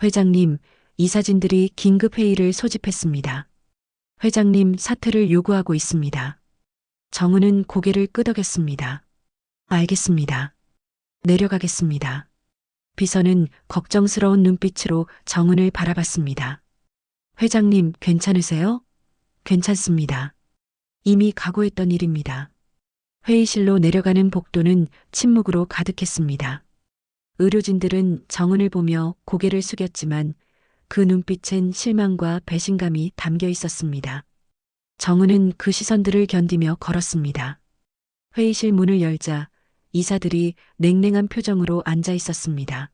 Speaker 1: 회장님, 이사진들이 긴급회의를 소집했습니다. 회장님 사퇴를 요구하고 있습니다. 정은은 고개를 끄덕였습니다. 알겠습니다. 내려가겠습니다. 비서는 걱정스러운 눈빛으로 정은을 바라봤습니다. 회장님, 괜찮으세요? 괜찮습니다. 이미 각오했던 일입니다. 회의실로 내려가는 복도는 침묵으로 가득했습니다. 의료진들은 정은을 보며 고개를 숙였지만 그 눈빛엔 실망과 배신감이 담겨 있었습니다. 정은은 그 시선들을 견디며 걸었습니다. 회의실 문을 열자 이사들이 냉랭한 표정으로 앉아 있었습니다.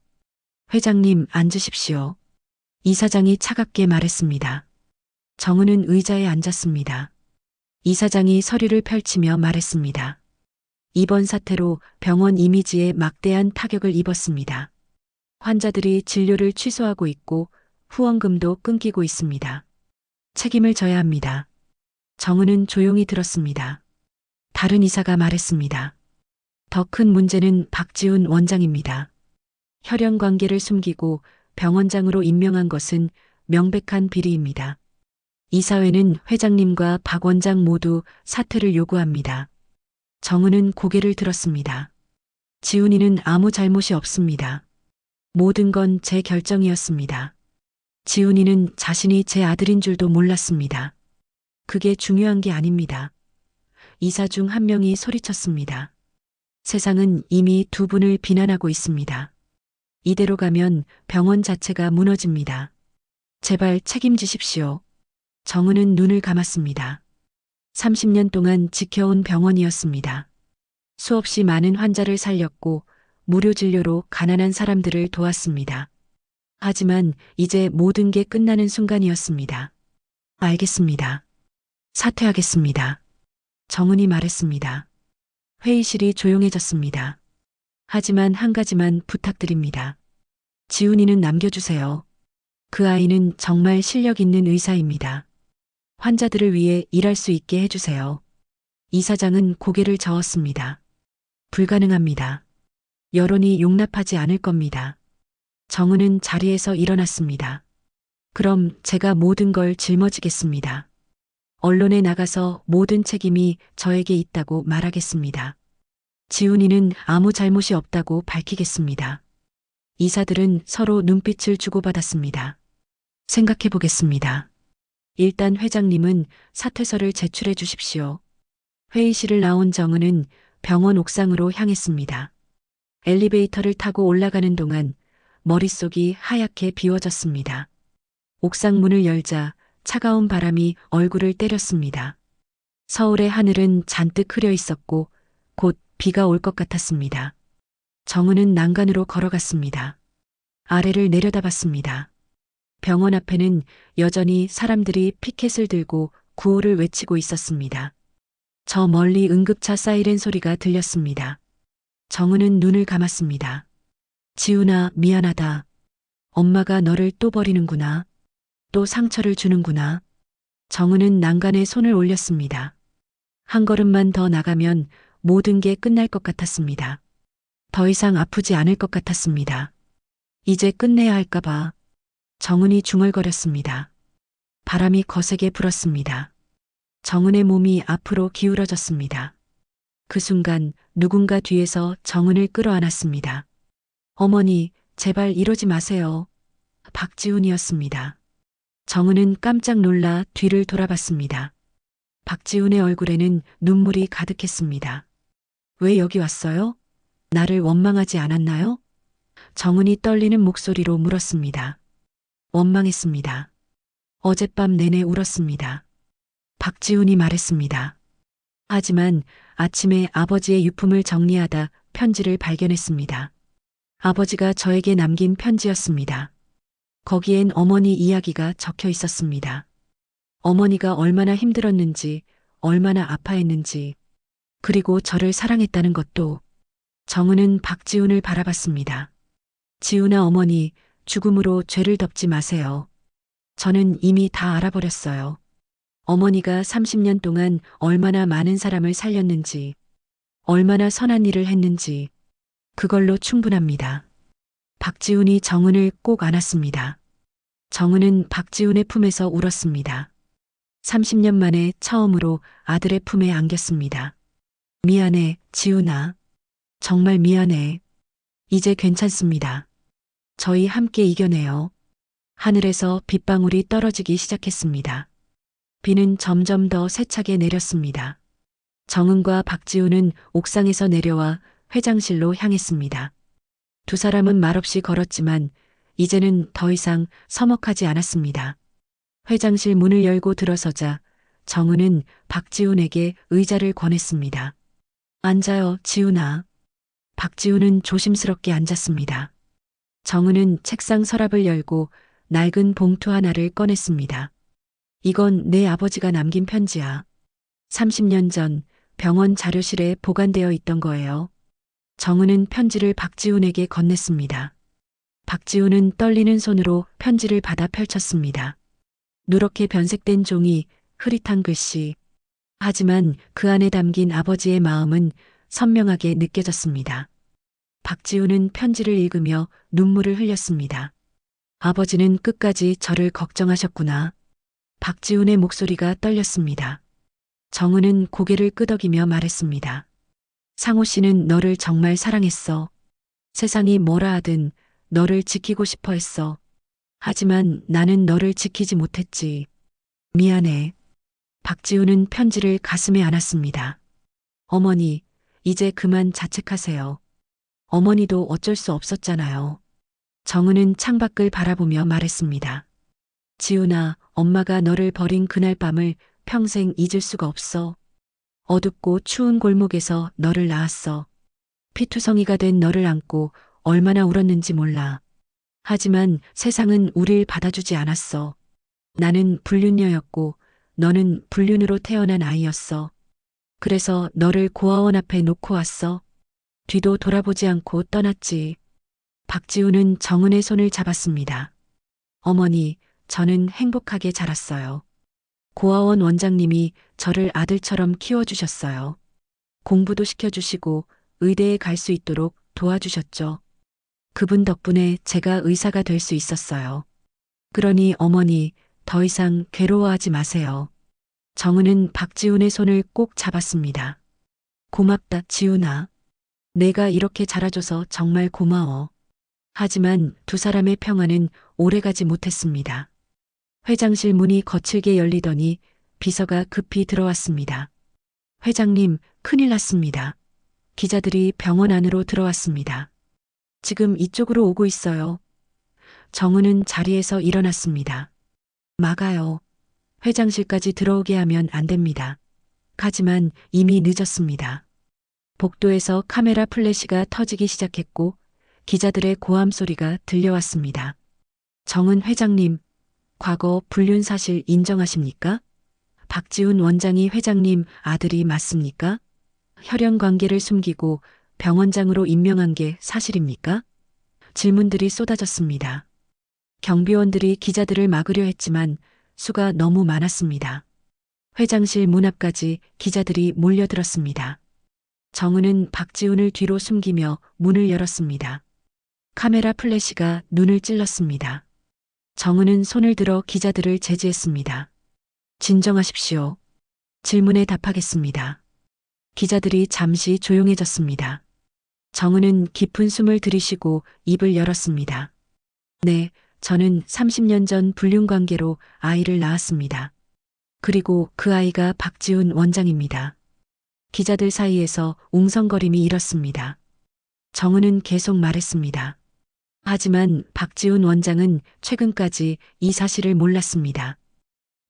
Speaker 1: 회장님, 앉으십시오. 이사장이 차갑게 말했습니다. 정은은 의자에 앉았습니다. 이사장이 서류를 펼치며 말했습니다. 이번 사태로 병원 이미지에 막대한 타격을 입었습니다. 환자들이 진료를 취소하고 있고 후원금도 끊기고 있습니다. 책임을 져야 합니다. 정은은 조용히 들었습니다. 다른 이사가 말했습니다. 더 큰 문제는 박지훈 원장입니다. 혈연 관계를 숨기고 병원장으로 임명한 것은 명백한 비리입니다. 이사회는 회장님과 박 원장 모두 사퇴를 요구합니다. 정은은 고개를 들었습니다. 지훈이는 아무 잘못이 없습니다. 모든 건 제 결정이었습니다. 지훈이는 자신이 제 아들인 줄도 몰랐습니다. 그게 중요한 게 아닙니다. 이사 중 한 명이 소리쳤습니다. 세상은 이미 두 분을 비난하고 있습니다. 이대로 가면 병원 자체가 무너집니다. 제발 책임지십시오. 정은은 눈을 감았습니다. 30년 동안 지켜온 병원이었습니다. 수없이 많은 환자를 살렸고 무료 진료로 가난한 사람들을 도왔습니다. 하지만 이제 모든 게 끝나는 순간이었습니다. 알겠습니다. 사퇴하겠습니다. 정은이 말했습니다. 회의실이 조용해졌습니다. 하지만 한 가지만 부탁드립니다. 지훈이는 남겨주세요. 그 아이는 정말 실력 있는 의사입니다. 환자들을 위해 일할 수 있게 해주세요. 이사장은 고개를 저었습니다. 불가능합니다. 여론이 용납하지 않을 겁니다. 정은은 자리에서 일어났습니다. 그럼 제가 모든 걸 짊어지겠습니다. 언론에 나가서 모든 책임이 저에게 있다고 말하겠습니다. 지훈이는 아무 잘못이 없다고 밝히겠습니다. 이사들은 서로 눈빛을 주고받았습니다. 생각해 보겠습니다. 일단 회장님은 사퇴서를 제출해 주십시오. 회의실을 나온 정은은 병원 옥상으로 향했습니다. 엘리베이터를 타고 올라가는 동안 머릿속이 하얗게 비워졌습니다. 옥상 문을 열자 차가운 바람이 얼굴을 때렸습니다. 서울의 하늘은 잔뜩 흐려 있었고 곧 비가 올 것 같았습니다. 정은은 난간으로 걸어갔습니다. 아래를 내려다봤습니다. 병원 앞에는 여전히 사람들이 피켓을 들고 구호를 외치고 있었습니다. 저 멀리 응급차 사이렌 소리가 들렸습니다. 정은은 눈을 감았습니다. 지훈아, 미안하다. 엄마가 너를 또 버리는구나. 또 상처를 주는구나. 정은은 난간에 손을 올렸습니다. 한 걸음만 더 나가면 모든 게 끝날 것 같았습니다. 더 이상 아프지 않을 것 같았습니다. 이제 끝내야 할까봐. 정은이 중얼거렸습니다. 바람이 거세게 불었습니다. 정은의 몸이 앞으로 기울어졌습니다. 그 순간 누군가 뒤에서 정은을 끌어안았습니다. 어머니, 제발 이러지 마세요. 박지훈이었습니다. 정은은 깜짝 놀라 뒤를 돌아봤습니다. 박지훈의 얼굴에는 눈물이 가득했습니다. 왜 여기 왔어요? 나를 원망하지 않았나요? 정은이 떨리는 목소리로 물었습니다. 원망했습니다. 어젯밤 내내 울었습니다. 박지훈이 말했습니다. 하지만 아침에 아버지의 유품을 정리하다 편지를 발견했습니다. 아버지가 저에게 남긴 편지였습니다. 거기엔 어머니 이야기가 적혀 있었습니다. 어머니가 얼마나 힘들었는지, 얼마나 아파했는지, 그리고 저를 사랑했다는 것도. 정은은 박지훈을 바라봤습니다. 지훈아, 어머니, 죽음으로 죄를 덮지 마세요. 저는 이미 다 알아버렸어요. 어머니가 30년 동안 얼마나 많은 사람을 살렸는지, 얼마나 선한 일을 했는지, 그걸로 충분합니다. 박지훈이 정은을 꼭 안았습니다. 정은은 박지훈의 품에서 울었습니다. 30년 만에 처음으로 아들의 품에 안겼습니다. 미안해, 지훈아. 정말 미안해. 이제 괜찮습니다. 저희 함께 이겨내요. 하늘에서 빗방울이 떨어지기 시작했습니다. 비는 점점 더 세차게 내렸습니다. 정은과 박지훈은 옥상에서 내려와 회장실로 향했습니다. 두 사람은 말없이 걸었지만 이제는 더 이상 서먹하지 않았습니다. 회장실 문을 열고 들어서자 정은은 박지훈에게 의자를 권했습니다. 앉아요, 지훈아. 박지훈은 조심스럽게 앉았습니다. 정은은 책상 서랍을 열고 낡은 봉투 하나를 꺼냈습니다. 이건 내 아버지가 남긴 편지야. 30년 전 병원 자료실에 보관되어 있던 거예요. 정은은 편지를 박지훈에게 건넸습니다. 박지훈은 떨리는 손으로 편지를 받아 펼쳤습니다. 누렇게 변색된 종이, 흐릿한 글씨. 하지만 그 안에 담긴 아버지의 마음은 선명하게 느껴졌습니다. 박지훈은 편지를 읽으며 눈물을 흘렸습니다. 아버지는 끝까지 저를 걱정하셨구나. 박지훈의 목소리가 떨렸습니다. 정은은 고개를 끄덕이며 말했습니다. 상호 씨는 너를 정말 사랑했어. 세상이 뭐라 하든 너를 지키고 싶어 했어. 하지만 나는 너를 지키지 못했지. 미안해. 박지훈은 편지를 가슴에 안았습니다. 어머니, 이제 그만 자책하세요. 어머니도 어쩔 수 없었잖아요. 정은은 창밖을 바라보며 말했습니다. 지훈아, 엄마가 너를 버린 그날 밤을 평생 잊을 수가 없어. 어둡고 추운 골목에서 너를 낳았어. 피투성이가 된 너를 안고 얼마나 울었는지 몰라. 하지만 세상은 우릴 받아주지 않았어. 나는 불륜녀였고 너는 불륜으로 태어난 아이였어. 그래서 너를 고아원 앞에 놓고 왔어. 뒤도 돌아보지 않고 떠났지. 박지훈은 정은의 손을 잡았습니다. 어머니, 저는 행복하게 자랐어요. 고아원 원장님이 저를 아들처럼 키워주셨어요. 공부도 시켜주시고 의대에 갈 수 있도록 도와주셨죠. 그분 덕분에 제가 의사가 될 수 있었어요. 그러니 어머니, 더 이상 괴로워하지 마세요. 정은은 박지훈의 손을 꼭 잡았습니다. 고맙다, 지훈아. 내가 이렇게 자라줘서 정말 고마워. 하지만 두 사람의 평화는 오래가지 못했습니다. 회장실 문이 거칠게 열리더니 비서가 급히 들어왔습니다. 회장님, 큰일 났습니다. 기자들이 병원 안으로 들어왔습니다. 지금 이쪽으로 오고 있어요. 정은은 자리에서 일어났습니다. 막아요. 회장실까지 들어오게 하면 안 됩니다. 하지만 이미 늦었습니다. 복도에서 카메라 플래시가 터지기 시작했고 기자들의 고함 소리가 들려왔습니다. 정은 회장님, 과거 불륜 사실 인정하십니까? 박지훈 원장이 회장님 아들이 맞습니까? 혈연 관계를 숨기고 병원장으로 임명한 게 사실입니까? 질문들이 쏟아졌습니다. 경비원들이 기자들을 막으려 했지만 수가 너무 많았습니다. 회장실 문 앞까지 기자들이 몰려들었습니다. 정은은 박지훈을 뒤로 숨기며 문을 열었습니다. 카메라 플래시가 눈을 찔렀습니다. 정은은 손을 들어 기자들을 제지했습니다. 진정하십시오. 질문에 답하겠습니다. 기자들이 잠시 조용해졌습니다. 정은은 깊은 숨을 들이쉬고 입을 열었습니다. 네, 저는 30년 전 불륜 관계로 아이를 낳았습니다. 그리고 그 아이가 박지훈 원장입니다. 기자들 사이에서 웅성거림이 일었습니다. 정은은 계속 말했습니다. 하지만 박지훈 원장은 최근까지 이 사실을 몰랐습니다.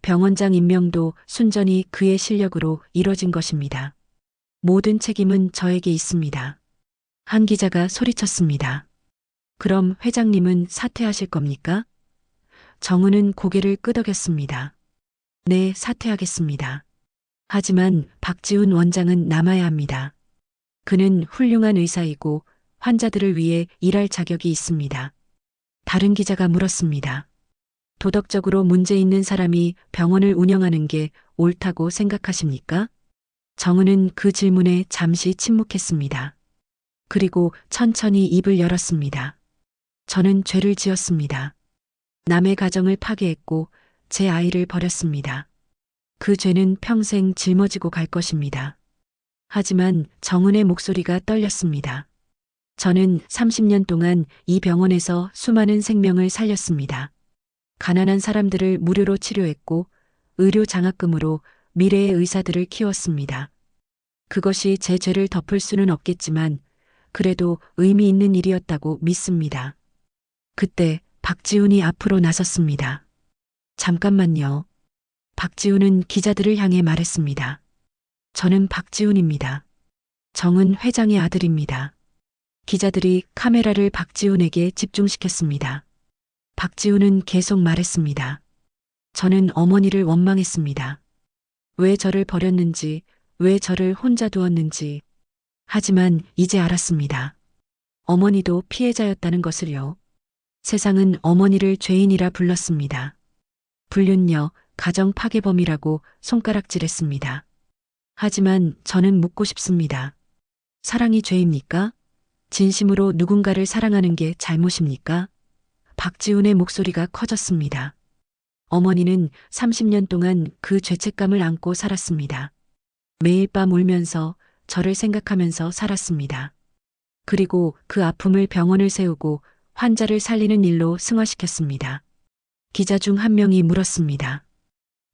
Speaker 1: 병원장 임명도 순전히 그의 실력으로 이뤄진 것입니다. 모든 책임은 저에게 있습니다. 한 기자가 소리쳤습니다. 그럼 회장님은 사퇴하실 겁니까? 정은은 고개를 끄덕였습니다. 네, 사퇴하겠습니다. 하지만 박지훈 원장은 남아야 합니다. 그는 훌륭한 의사이고 환자들을 위해 일할 자격이 있습니다. 다른 기자가 물었습니다. 도덕적으로 문제 있는 사람이 병원을 운영하는 게 옳다고 생각하십니까? 정은은 그 질문에 잠시 침묵했습니다. 그리고 천천히 입을 열었습니다. 저는 죄를 지었습니다. 남의 가정을 파괴했고 제 아이를 버렸습니다. 그 죄는 평생 짊어지고 갈 것입니다. 하지만 정은의 목소리가 떨렸습니다. 저는 30년 동안 이 병원에서 수많은 생명을 살렸습니다. 가난한 사람들을 무료로 치료했고 의료 장학금으로 미래의 의사들을 키웠습니다. 그것이 제 죄를 덮을 수는 없겠지만 그래도 의미 있는 일이었다고 믿습니다. 그때 박지훈이 앞으로 나섰습니다. 잠깐만요. 박지훈은 기자들을 향해 말했습니다. 저는 박지훈입니다. 정은 회장의 아들입니다. 기자들이 카메라를 박지훈에게 집중시켰습니다. 박지훈은 계속 말했습니다. 저는 어머니를 원망했습니다. 왜 저를 버렸는지, 왜 저를 혼자 두었는지. 하지만 이제 알았습니다. 어머니도 피해자였다는 것을요. 세상은 어머니를 죄인이라 불렀습니다. 불륜녀, 가정 파괴범이라고 손가락질했습니다. 하지만 저는 묻고 싶습니다. 사랑이 죄입니까? 진심으로 누군가를 사랑하는 게 잘못입니까? 박지훈의 목소리가 커졌습니다. 어머니는 30년 동안 그 죄책감을 안고 살았습니다. 매일 밤 울면서 저를 생각하면서 살았습니다. 그리고 그 아픔을 병원을 세우고 환자를 살리는 일로 승화시켰습니다. 기자 중 한 명이 물었습니다.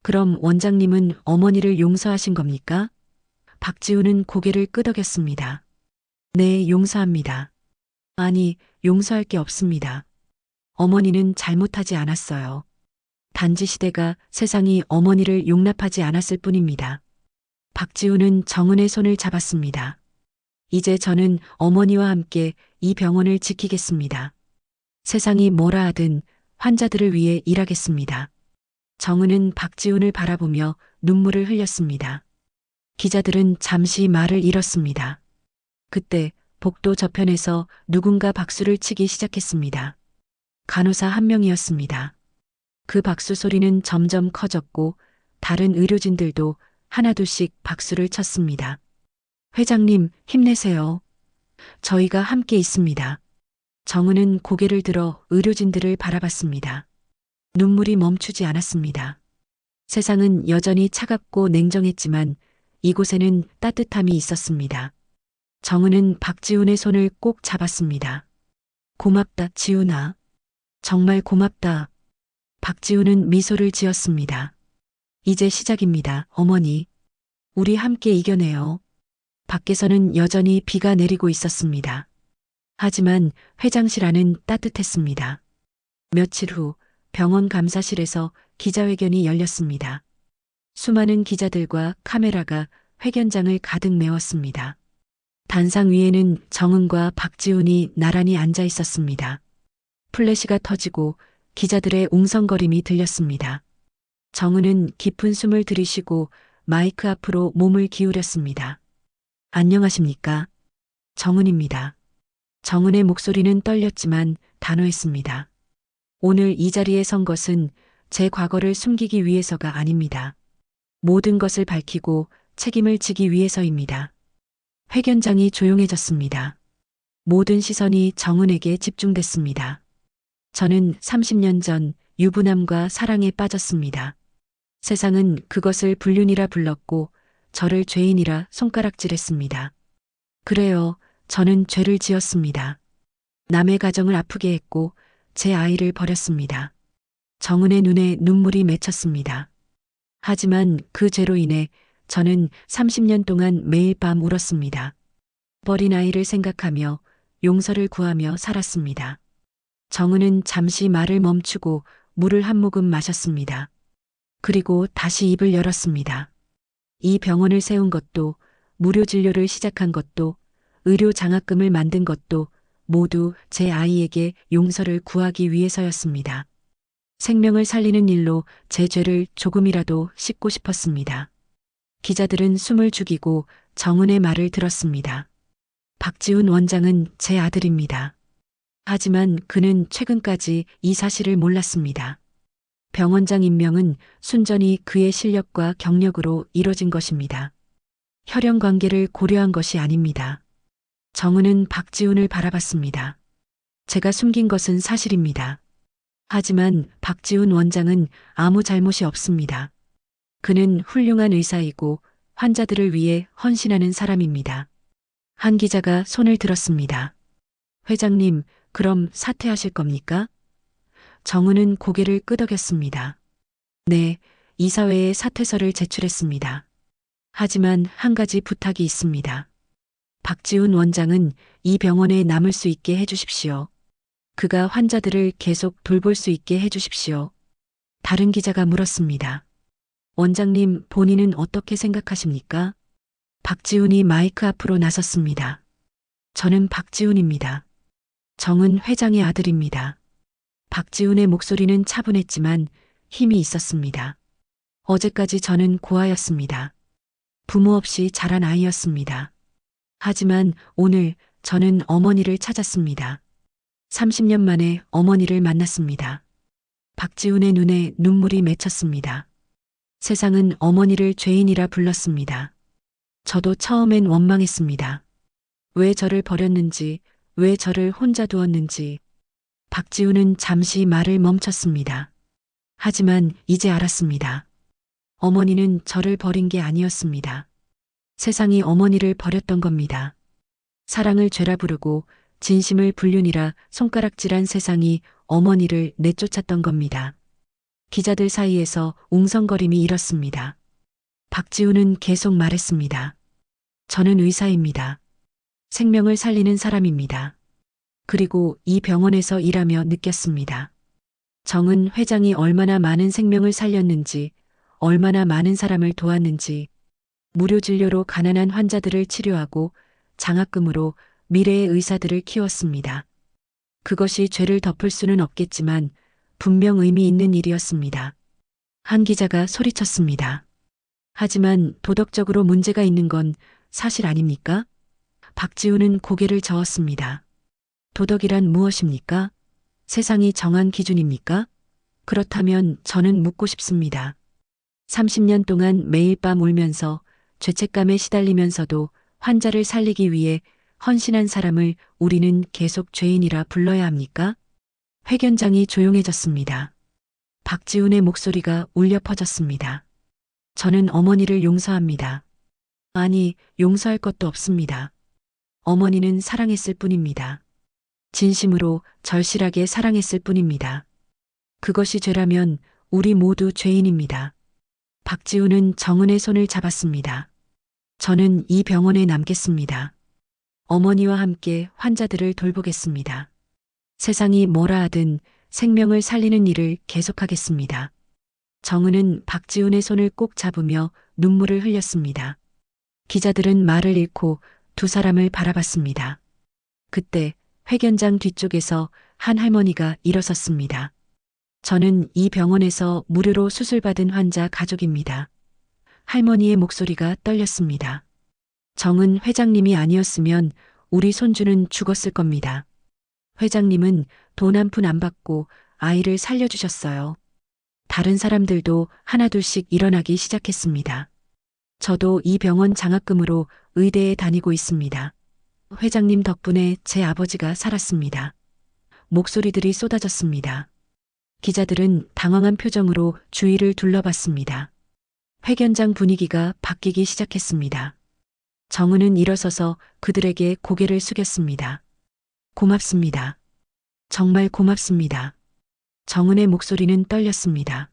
Speaker 1: 그럼 원장님은 어머니를 용서하신 겁니까? 박지훈은 고개를 끄덕였습니다. 네, 용서합니다. 아니, 용서할 게 없습니다. 어머니는 잘못하지 않았어요. 단지 시대가 세상이 어머니를 용납하지 않았을 뿐입니다. 박지훈은 정은의 손을 잡았습니다. 이제 저는 어머니와 함께 이 병원을 지키겠습니다. 세상이 뭐라 하든 환자들을 위해 일하겠습니다. 정은은 박지훈을 바라보며 눈물을 흘렸습니다. 기자들은 잠시 말을 잃었습니다. 그때 복도 저편에서 누군가 박수를 치기 시작했습니다. 간호사 한 명이었습니다. 그 박수 소리는 점점 커졌고 다른 의료진들도 하나둘씩 박수를 쳤습니다. 회장님, 힘내세요. 저희가 함께 있습니다. 정은은 고개를 들어 의료진들을 바라봤습니다. 눈물이 멈추지 않았습니다. 세상은 여전히 차갑고 냉정했지만 이곳에는 따뜻함이 있었습니다. 정은은 박지훈의 손을 꼭 잡았습니다. 고맙다, 지훈아. 정말 고맙다. 박지훈은 미소를 지었습니다. 이제 시작입니다, 어머니. 우리 함께 이겨내요. 밖에서는 여전히 비가 내리고 있었습니다. 하지만 회장실 안은 따뜻했습니다. 며칠 후 병원 감사실에서 기자회견이 열렸습니다. 수많은 기자들과 카메라가 회견장을 가득 메웠습니다. 단상 위에는 정은과 박지훈이 나란히 앉아 있었습니다. 플래시가 터지고 기자들의 웅성거림이 들렸습니다. 정은은 깊은 숨을 들이쉬고 마이크 앞으로 몸을 기울였습니다. 안녕하십니까? 정은입니다. 정은의 목소리는 떨렸지만 단호했습니다. 오늘 이 자리에 선 것은 제 과거를 숨기기 위해서가 아닙니다. 모든 것을 밝히고 책임을 지기 위해서입니다. 회견장이 조용해졌습니다. 모든 시선이 정은에게 집중됐습니다. 저는 30년 전 유부남과 사랑에 빠졌습니다. 세상은 그것을 불륜이라 불렀고 저를 죄인이라 손가락질했습니다. 그래요, 저는 죄를 지었습니다. 남의 가정을 아프게 했고 제 아이를 버렸습니다. 정은의 눈에 눈물이 맺혔습니다. 하지만 그 죄로 인해 저는 30년 동안 매일 밤 울었습니다. 버린 아이를 생각하며 용서를 구하며 살았습니다. 정은은 잠시 말을 멈추고 물을 한 모금 마셨습니다. 그리고 다시 입을 열었습니다. 이 병원을 세운 것도, 무료 진료를 시작한 것도, 의료 장학금을 만든 것도 모두 제 아이에게 용서를 구하기 위해서였습니다. 생명을 살리는 일로 제 죄를 조금이라도 씻고 싶었습니다. 기자들은 숨을 죽이고 정은의 말을 들었습니다. 박지훈 원장은 제 아들입니다. 하지만 그는 최근까지 이 사실을 몰랐습니다. 병원장 임명은 순전히 그의 실력과 경력으로 이뤄진 것입니다. 혈연 관계를 고려한 것이 아닙니다. 정은은 박지훈을 바라봤습니다. 제가 숨긴 것은 사실입니다. 하지만 박지훈 원장은 아무 잘못이 없습니다. 그는 훌륭한 의사이고 환자들을 위해 헌신하는 사람입니다. 한 기자가 손을 들었습니다. 회장님, 그럼 사퇴하실 겁니까? 정은은 고개를 끄덕였습니다. 네, 이사회에 사퇴서를 제출했습니다. 하지만 한 가지 부탁이 있습니다. 박지훈 원장은 이 병원에 남을 수 있게 해주십시오. 그가 환자들을 계속 돌볼 수 있게 해주십시오. 다른 기자가 물었습니다. 원장님, 본인은 어떻게 생각하십니까? 박지훈이 마이크 앞으로 나섰습니다. 저는 박지훈입니다. 정은 회장의 아들입니다. 박지훈의 목소리는 차분했지만 힘이 있었습니다. 어제까지 저는 고아였습니다. 부모 없이 자란 아이였습니다. 하지만 오늘 저는 어머니를 찾았습니다. 30년 만에 어머니를 만났습니다. 박지훈의 눈에 눈물이 맺혔습니다. 세상은 어머니를 죄인이라 불렀습니다. 저도 처음엔 원망했습니다. 왜 저를 버렸는지, 왜 저를 혼자 두었는지. 박지훈은 잠시 말을 멈췄습니다. 하지만 이제 알았습니다. 어머니는 저를 버린 게 아니었습니다. 세상이 어머니를 버렸던 겁니다. 사랑을 죄라 부르고 진심을 불륜이라 손가락질한 세상이 어머니를 내쫓았던 겁니다. 기자들 사이에서 웅성거림이 일었습니다. 박지훈은 계속 말했습니다. 저는 의사입니다. 생명을 살리는 사람입니다. 그리고 이 병원에서 일하며 느꼈습니다. 정은 회장이 얼마나 많은 생명을 살렸는지, 얼마나 많은 사람을 도왔는지, 무료 진료로 가난한 환자들을 치료하고 장학금으로 미래의 의사들을 키웠습니다. 그것이 죄를 덮을 수는 없겠지만 분명 의미 있는 일이었습니다. 한 기자가 소리쳤습니다. 하지만 도덕적으로 문제가 있는 건 사실 아닙니까? 박지훈은 고개를 저었습니다. 도덕이란 무엇입니까? 세상이 정한 기준입니까? 그렇다면 저는 묻고 싶습니다. 30년 동안 매일 밤 울면서 죄책감에 시달리면서도 환자를 살리기 위해 헌신한 사람을 우리는 계속 죄인이라 불러야 합니까? 회견장이 조용해졌습니다. 박지훈의 목소리가 울려 퍼졌습니다. 저는 어머니를 용서합니다. 아니, 용서할 것도 없습니다. 어머니는 사랑했을 뿐입니다. 진심으로 절실하게 사랑했을 뿐입니다. 그것이 죄라면 우리 모두 죄인입니다. 박지훈은 정은의 손을 잡았습니다. 저는 이 병원에 남겠습니다. 어머니와 함께 환자들을 돌보겠습니다. 세상이 뭐라 하든 생명을 살리는 일을 계속하겠습니다. 정은은 박지훈의 손을 꼭 잡으며 눈물을 흘렸습니다. 기자들은 말을 잃고 두 사람을 바라봤습니다. 그때 회견장 뒤쪽에서 한 할머니가 일어섰습니다. 저는 이 병원에서 무료로 수술받은 환자 가족입니다. 할머니의 목소리가 떨렸습니다. 정은 회장님이 아니었으면 우리 손주는 죽었을 겁니다. 회장님은 돈 한 푼 안 받고 아이를 살려주셨어요. 다른 사람들도 하나둘씩 일어나기 시작했습니다. 저도 이 병원 장학금으로 의대에 다니고 있습니다. 회장님 덕분에 제 아버지가 살았습니다. 목소리들이 쏟아졌습니다. 기자들은 당황한 표정으로 주위를 둘러봤습니다. 회견장 분위기가 바뀌기 시작했습니다. 정은은 일어서서 그들에게 고개를 숙였습니다. 고맙습니다. 정말 고맙습니다. 정은의 목소리는 떨렸습니다.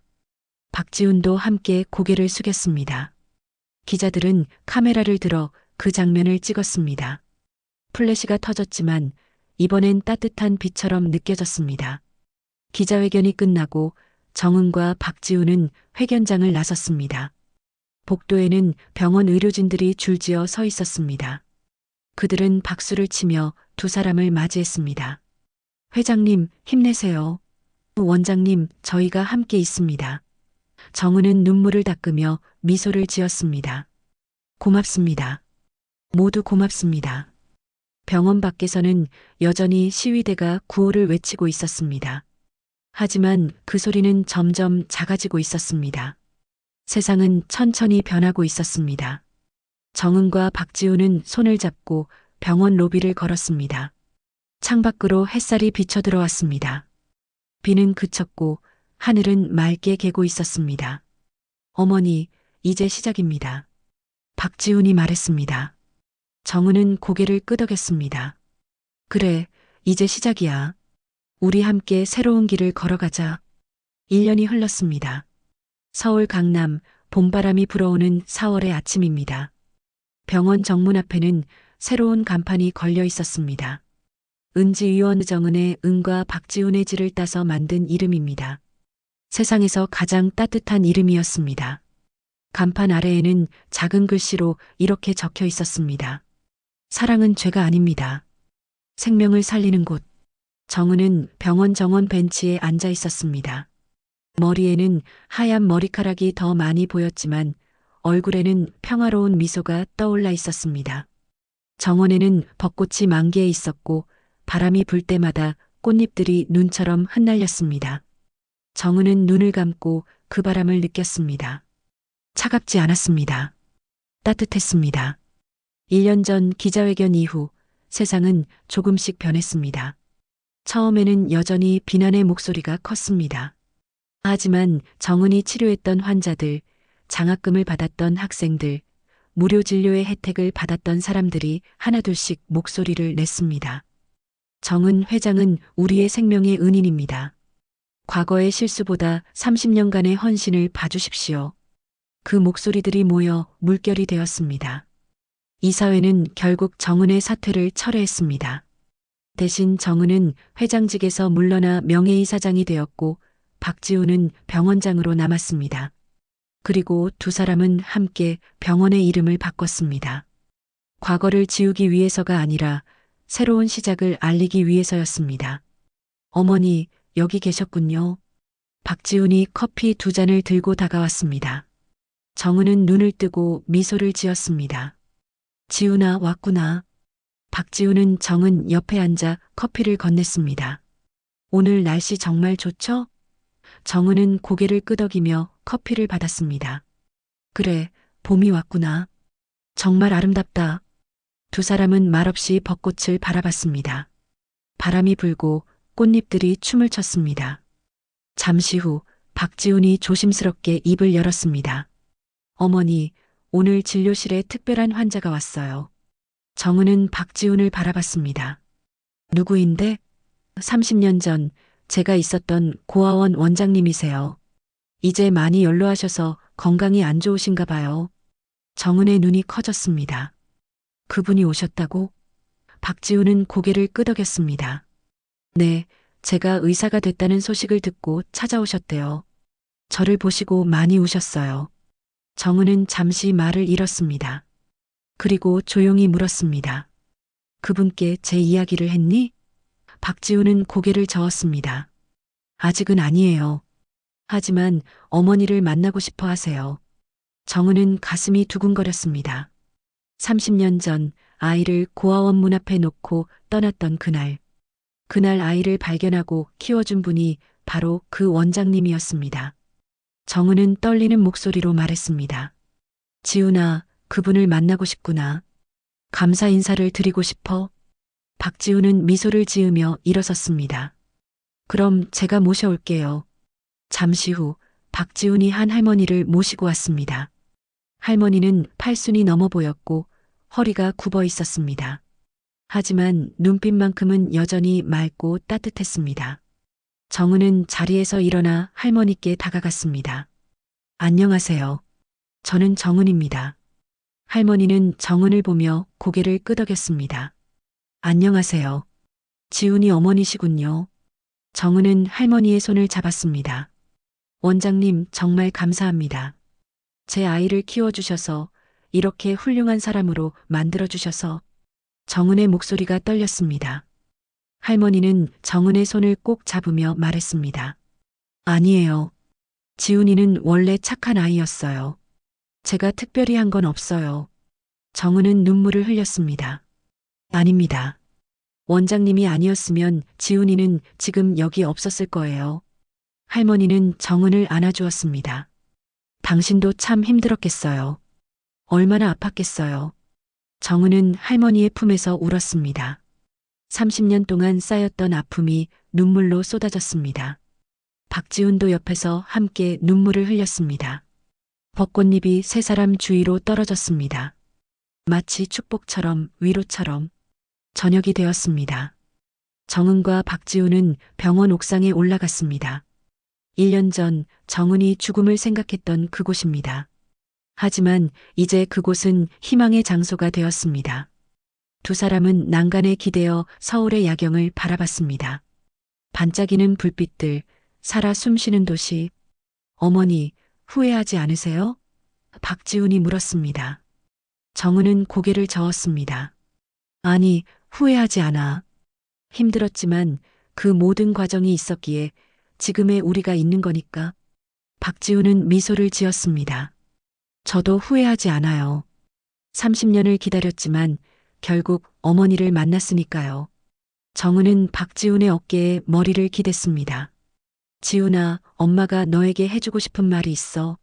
Speaker 1: 박지훈도 함께 고개를 숙였습니다. 기자들은 카메라를 들어 그 장면을 찍었습니다. 플래시가 터졌지만 이번엔 따뜻한 빛처럼 느껴졌습니다. 기자회견이 끝나고 정은과 박지훈은 회견장을 나섰습니다. 복도에는 병원 의료진들이 줄지어 서 있었습니다. 그들은 박수를 치며 두 사람을 맞이했습니다. 회장님, 힘내세요. 원장님, 저희가 함께 있습니다. 정은은 눈물을 닦으며 미소를 지었습니다. 고맙습니다. 모두 고맙습니다. 병원 밖에서는 여전히 시위대가 구호를 외치고 있었습니다. 하지만 그 소리는 점점 작아지고 있었습니다. 세상은 천천히 변하고 있었습니다. 정은과 박지훈은 손을 잡고 병원 로비를 걸었습니다. 창밖으로 햇살이 비쳐 들어왔습니다. 비는 그쳤고 하늘은 맑게 개고 있었습니다. 어머니, 이제 시작입니다. 박지훈이 말했습니다. 정은은 고개를 끄덕였습니다. 그래, 이제 시작이야. 우리 함께 새로운 길을 걸어가자. 1년이 흘렀습니다. 서울 강남, 봄바람이 불어오는 4월의 아침입니다. 병원 정문 앞에는 새로운 간판이 걸려 있었습니다. 은지위원 정은의 은과 박지훈의 지를 따서 만든 이름입니다. 세상에서 가장 따뜻한 이름이었습니다. 간판 아래에는 작은 글씨로 이렇게 적혀 있었습니다. 사랑은 죄가 아닙니다. 생명을 살리는 곳. 정은은 병원 정원 벤치에 앉아 있었습니다. 머리에는 하얀 머리카락이 더 많이 보였지만 얼굴에는 평화로운 미소가 떠올라 있었습니다. 정원에는 벚꽃이 만개해 있었고 바람이 불 때마다 꽃잎들이 눈처럼 흩날렸습니다. 정은은 눈을 감고 그 바람을 느꼈습니다. 차갑지 않았습니다. 따뜻했습니다. 1년 전 기자회견 이후 세상은 조금씩 변했습니다. 처음에는 여전히 비난의 목소리가 컸습니다. 하지만 정은이 치료했던 환자들, 장학금을 받았던 학생들, 무료 진료의 혜택을 받았던 사람들이 하나둘씩 목소리를 냈습니다. 정은 회장은 우리의 생명의 은인입니다. 과거의 실수보다 30년간의 헌신을 봐주십시오. 그 목소리들이 모여 물결이 되었습니다. 이사회는 결국 정은의 사퇴를 철회했습니다. 대신 정은은 회장직에서 물러나 명예이사장이 되었고 박지훈은 병원장으로 남았습니다. 그리고 두 사람은 함께 병원의 이름을 바꿨습니다. 과거를 지우기 위해서가 아니라 새로운 시작을 알리기 위해서였습니다. 어머니, 여기 계셨군요. 박지훈이 커피 2잔을 들고 다가왔습니다. 정은은 눈을 뜨고 미소를 지었습니다. 지훈아, 왔구나. 박지훈은 정은 옆에 앉아 커피를 건넸습니다. 오늘 날씨 정말 좋죠? 정은은 고개를 끄덕이며 커피를 받았습니다. 그래, 봄이 왔구나. 정말 아름답다. 두 사람은 말없이 벚꽃을 바라봤습니다. 바람이 불고 꽃잎들이 춤을 췄습니다. 잠시 후 박지훈이 조심스럽게 입을 열었습니다. 어머니, 오늘 진료실에 특별한 환자가 왔어요. 정은은 박지훈을 바라봤습니다. 누구인데? 30년 전 제가 있었던 고아원 원장님이세요. 이제 많이 연로하셔서 건강이 안 좋으신가 봐요. 정은의 눈이 커졌습니다. 그분이 오셨다고? 박지훈은 고개를 끄덕였습니다. 네, 제가 의사가 됐다는 소식을 듣고 찾아오셨대요. 저를 보시고 많이 우셨어요. 정은은 잠시 말을 잃었습니다. 그리고 조용히 물었습니다. 그분께 제 이야기를 했니? 박지우는 고개를 저었습니다. 아직은 아니에요. 하지만 어머니를 만나고 싶어 하세요. 정은은 가슴이 두근거렸습니다. 30년 전 아이를 고아원 문 앞에 놓고 떠났던 그날. 그날 아이를 발견하고 키워준 분이 바로 그 원장님이었습니다. 정은은 떨리는 목소리로 말했습니다. 지훈아, 그분을 만나고 싶구나. 감사 인사를 드리고 싶어. 박지훈은 미소를 지으며 일어섰습니다. 그럼 제가 모셔올게요. 잠시 후 박지훈이 한 할머니를 모시고 왔습니다. 할머니는 팔순이 넘어 보였고 허리가 굽어 있었습니다. 하지만 눈빛만큼은 여전히 맑고 따뜻했습니다. 정은은 자리에서 일어나 할머니께 다가갔습니다. 안녕하세요. 저는 정은입니다. 할머니는 정은을 보며 고개를 끄덕였습니다. 안녕하세요. 지훈이 어머니시군요. 정은은 할머니의 손을 잡았습니다. 원장님, 정말 감사합니다. 제 아이를 키워주셔서, 이렇게 훌륭한 사람으로 만들어주셔서. 정은의 목소리가 떨렸습니다. 할머니는 정은의 손을 꼭 잡으며 말했습니다. 아니에요. 지훈이는 원래 착한 아이였어요. 제가 특별히 한 건 없어요. 정은은 눈물을 흘렸습니다. 아닙니다. 원장님이 아니었으면 지훈이는 지금 여기 없었을 거예요. 할머니는 정은을 안아주었습니다. 당신도 참 힘들었겠어요. 얼마나 아팠겠어요. 정은은 할머니의 품에서 울었습니다. 30년 동안 쌓였던 아픔이 눈물로 쏟아졌습니다. 박지훈도 옆에서 함께 눈물을 흘렸습니다. 벚꽃잎이 세 사람 주위로 떨어졌습니다. 마치 축복처럼, 위로처럼. 저녁이 되었습니다. 정은과 박지훈은 병원 옥상에 올라갔습니다. 1년 전 정은이 죽음을 생각했던 그곳입니다. 하지만 이제 그곳은 희망의 장소가 되었습니다. 두 사람은 난간에 기대어 서울의 야경을 바라봤습니다. 반짝이는 불빛들, 살아 숨쉬는 도시. 어머니, 후회하지 않으세요? 박지훈이 물었습니다. 정은은 고개를 저었습니다. 아니, 후회하지 않아. 힘들었지만 그 모든 과정이 있었기에 지금의 우리가 있는 거니까. 박지훈은 미소를 지었습니다. 저도 후회하지 않아요. 30년을 기다렸지만 결국 어머니를 만났으니까요. 정은은 박지훈의 어깨에 머리를 기댔습니다. 지훈아, 엄마가 너에게 해주고 싶은 말이 있어.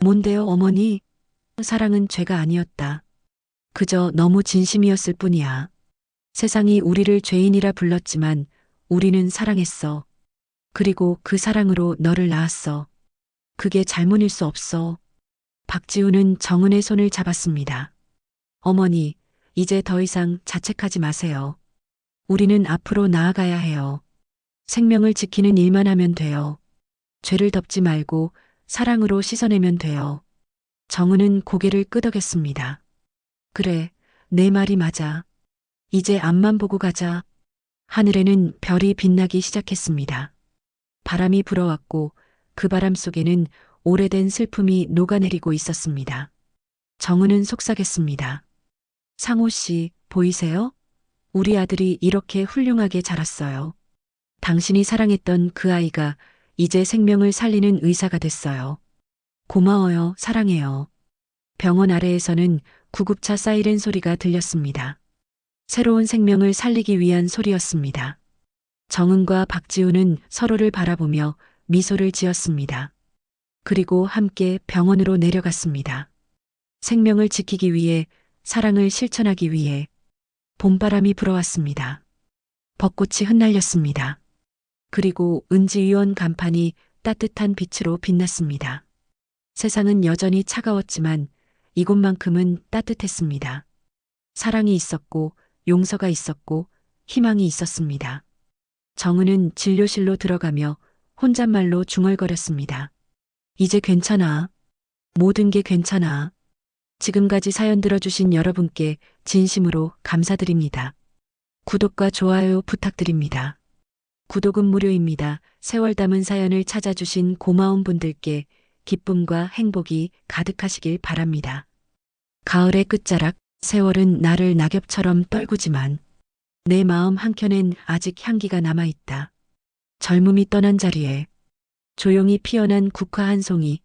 Speaker 1: 뭔데요, 어머니? 사랑은 죄가 아니었다. 그저 너무 진심이었을 뿐이야. 세상이 우리를 죄인이라 불렀지만 우리는 사랑했어. 그리고 그 사랑으로 너를 낳았어. 그게 잘못일 수 없어. 박지훈은 정은의 손을 잡았습니다. 어머니, 이제 더 이상 자책하지 마세요. 우리는 앞으로 나아가야 해요. 생명을 지키는 일만 하면 돼요. 죄를 덮지 말고 사랑으로 씻어내면 돼요. 정은은 고개를 끄덕였습니다. 그래, 내 말이 맞아. 이제 앞만 보고 가자. 하늘에는 별이 빛나기 시작했습니다. 바람이 불어왔고 그 바람 속에는 오래된 슬픔이 녹아내리고 있었습니다. 정은은 속삭였습니다. 상호 씨, 보이세요? 우리 아들이 이렇게 훌륭하게 자랐어요. 당신이 사랑했던 그 아이가 이제 생명을 살리는 의사가 됐어요. 고마워요, 사랑해요. 병원 아래에서는 구급차 사이렌 소리가 들렸습니다. 새로운 생명을 살리기 위한 소리였습니다. 정은과 박지훈은 서로를 바라보며 미소를 지었습니다. 그리고 함께 병원으로 내려갔습니다. 생명을 지키기 위해, 사랑을 실천하기 위해. 봄바람이 불어왔습니다. 벚꽃이 흩날렸습니다. 그리고 은지위원 간판이 따뜻한 빛으로 빛났습니다. 세상은 여전히 차가웠지만 이곳만큼은 따뜻했습니다. 사랑이 있었고, 용서가 있었고, 희망이 있었습니다. 정은은 진료실로 들어가며 혼잣말로 중얼거렸습니다. 이제 괜찮아. 모든 게 괜찮아. 지금까지 사연 들어주신 여러분께 진심으로 감사드립니다. 구독과 좋아요 부탁드립니다. 구독은 무료입니다. 세월 담은 사연을 찾아주신 고마운 분들께 기쁨과 행복이 가득하시길 바랍니다. 가을의 끝자락 세월은 나를 낙엽처럼 떨구지만 내 마음 한켠엔 아직 향기가 남아있다. 젊음이 떠난 자리에 조용히 피어난 국화 한 송이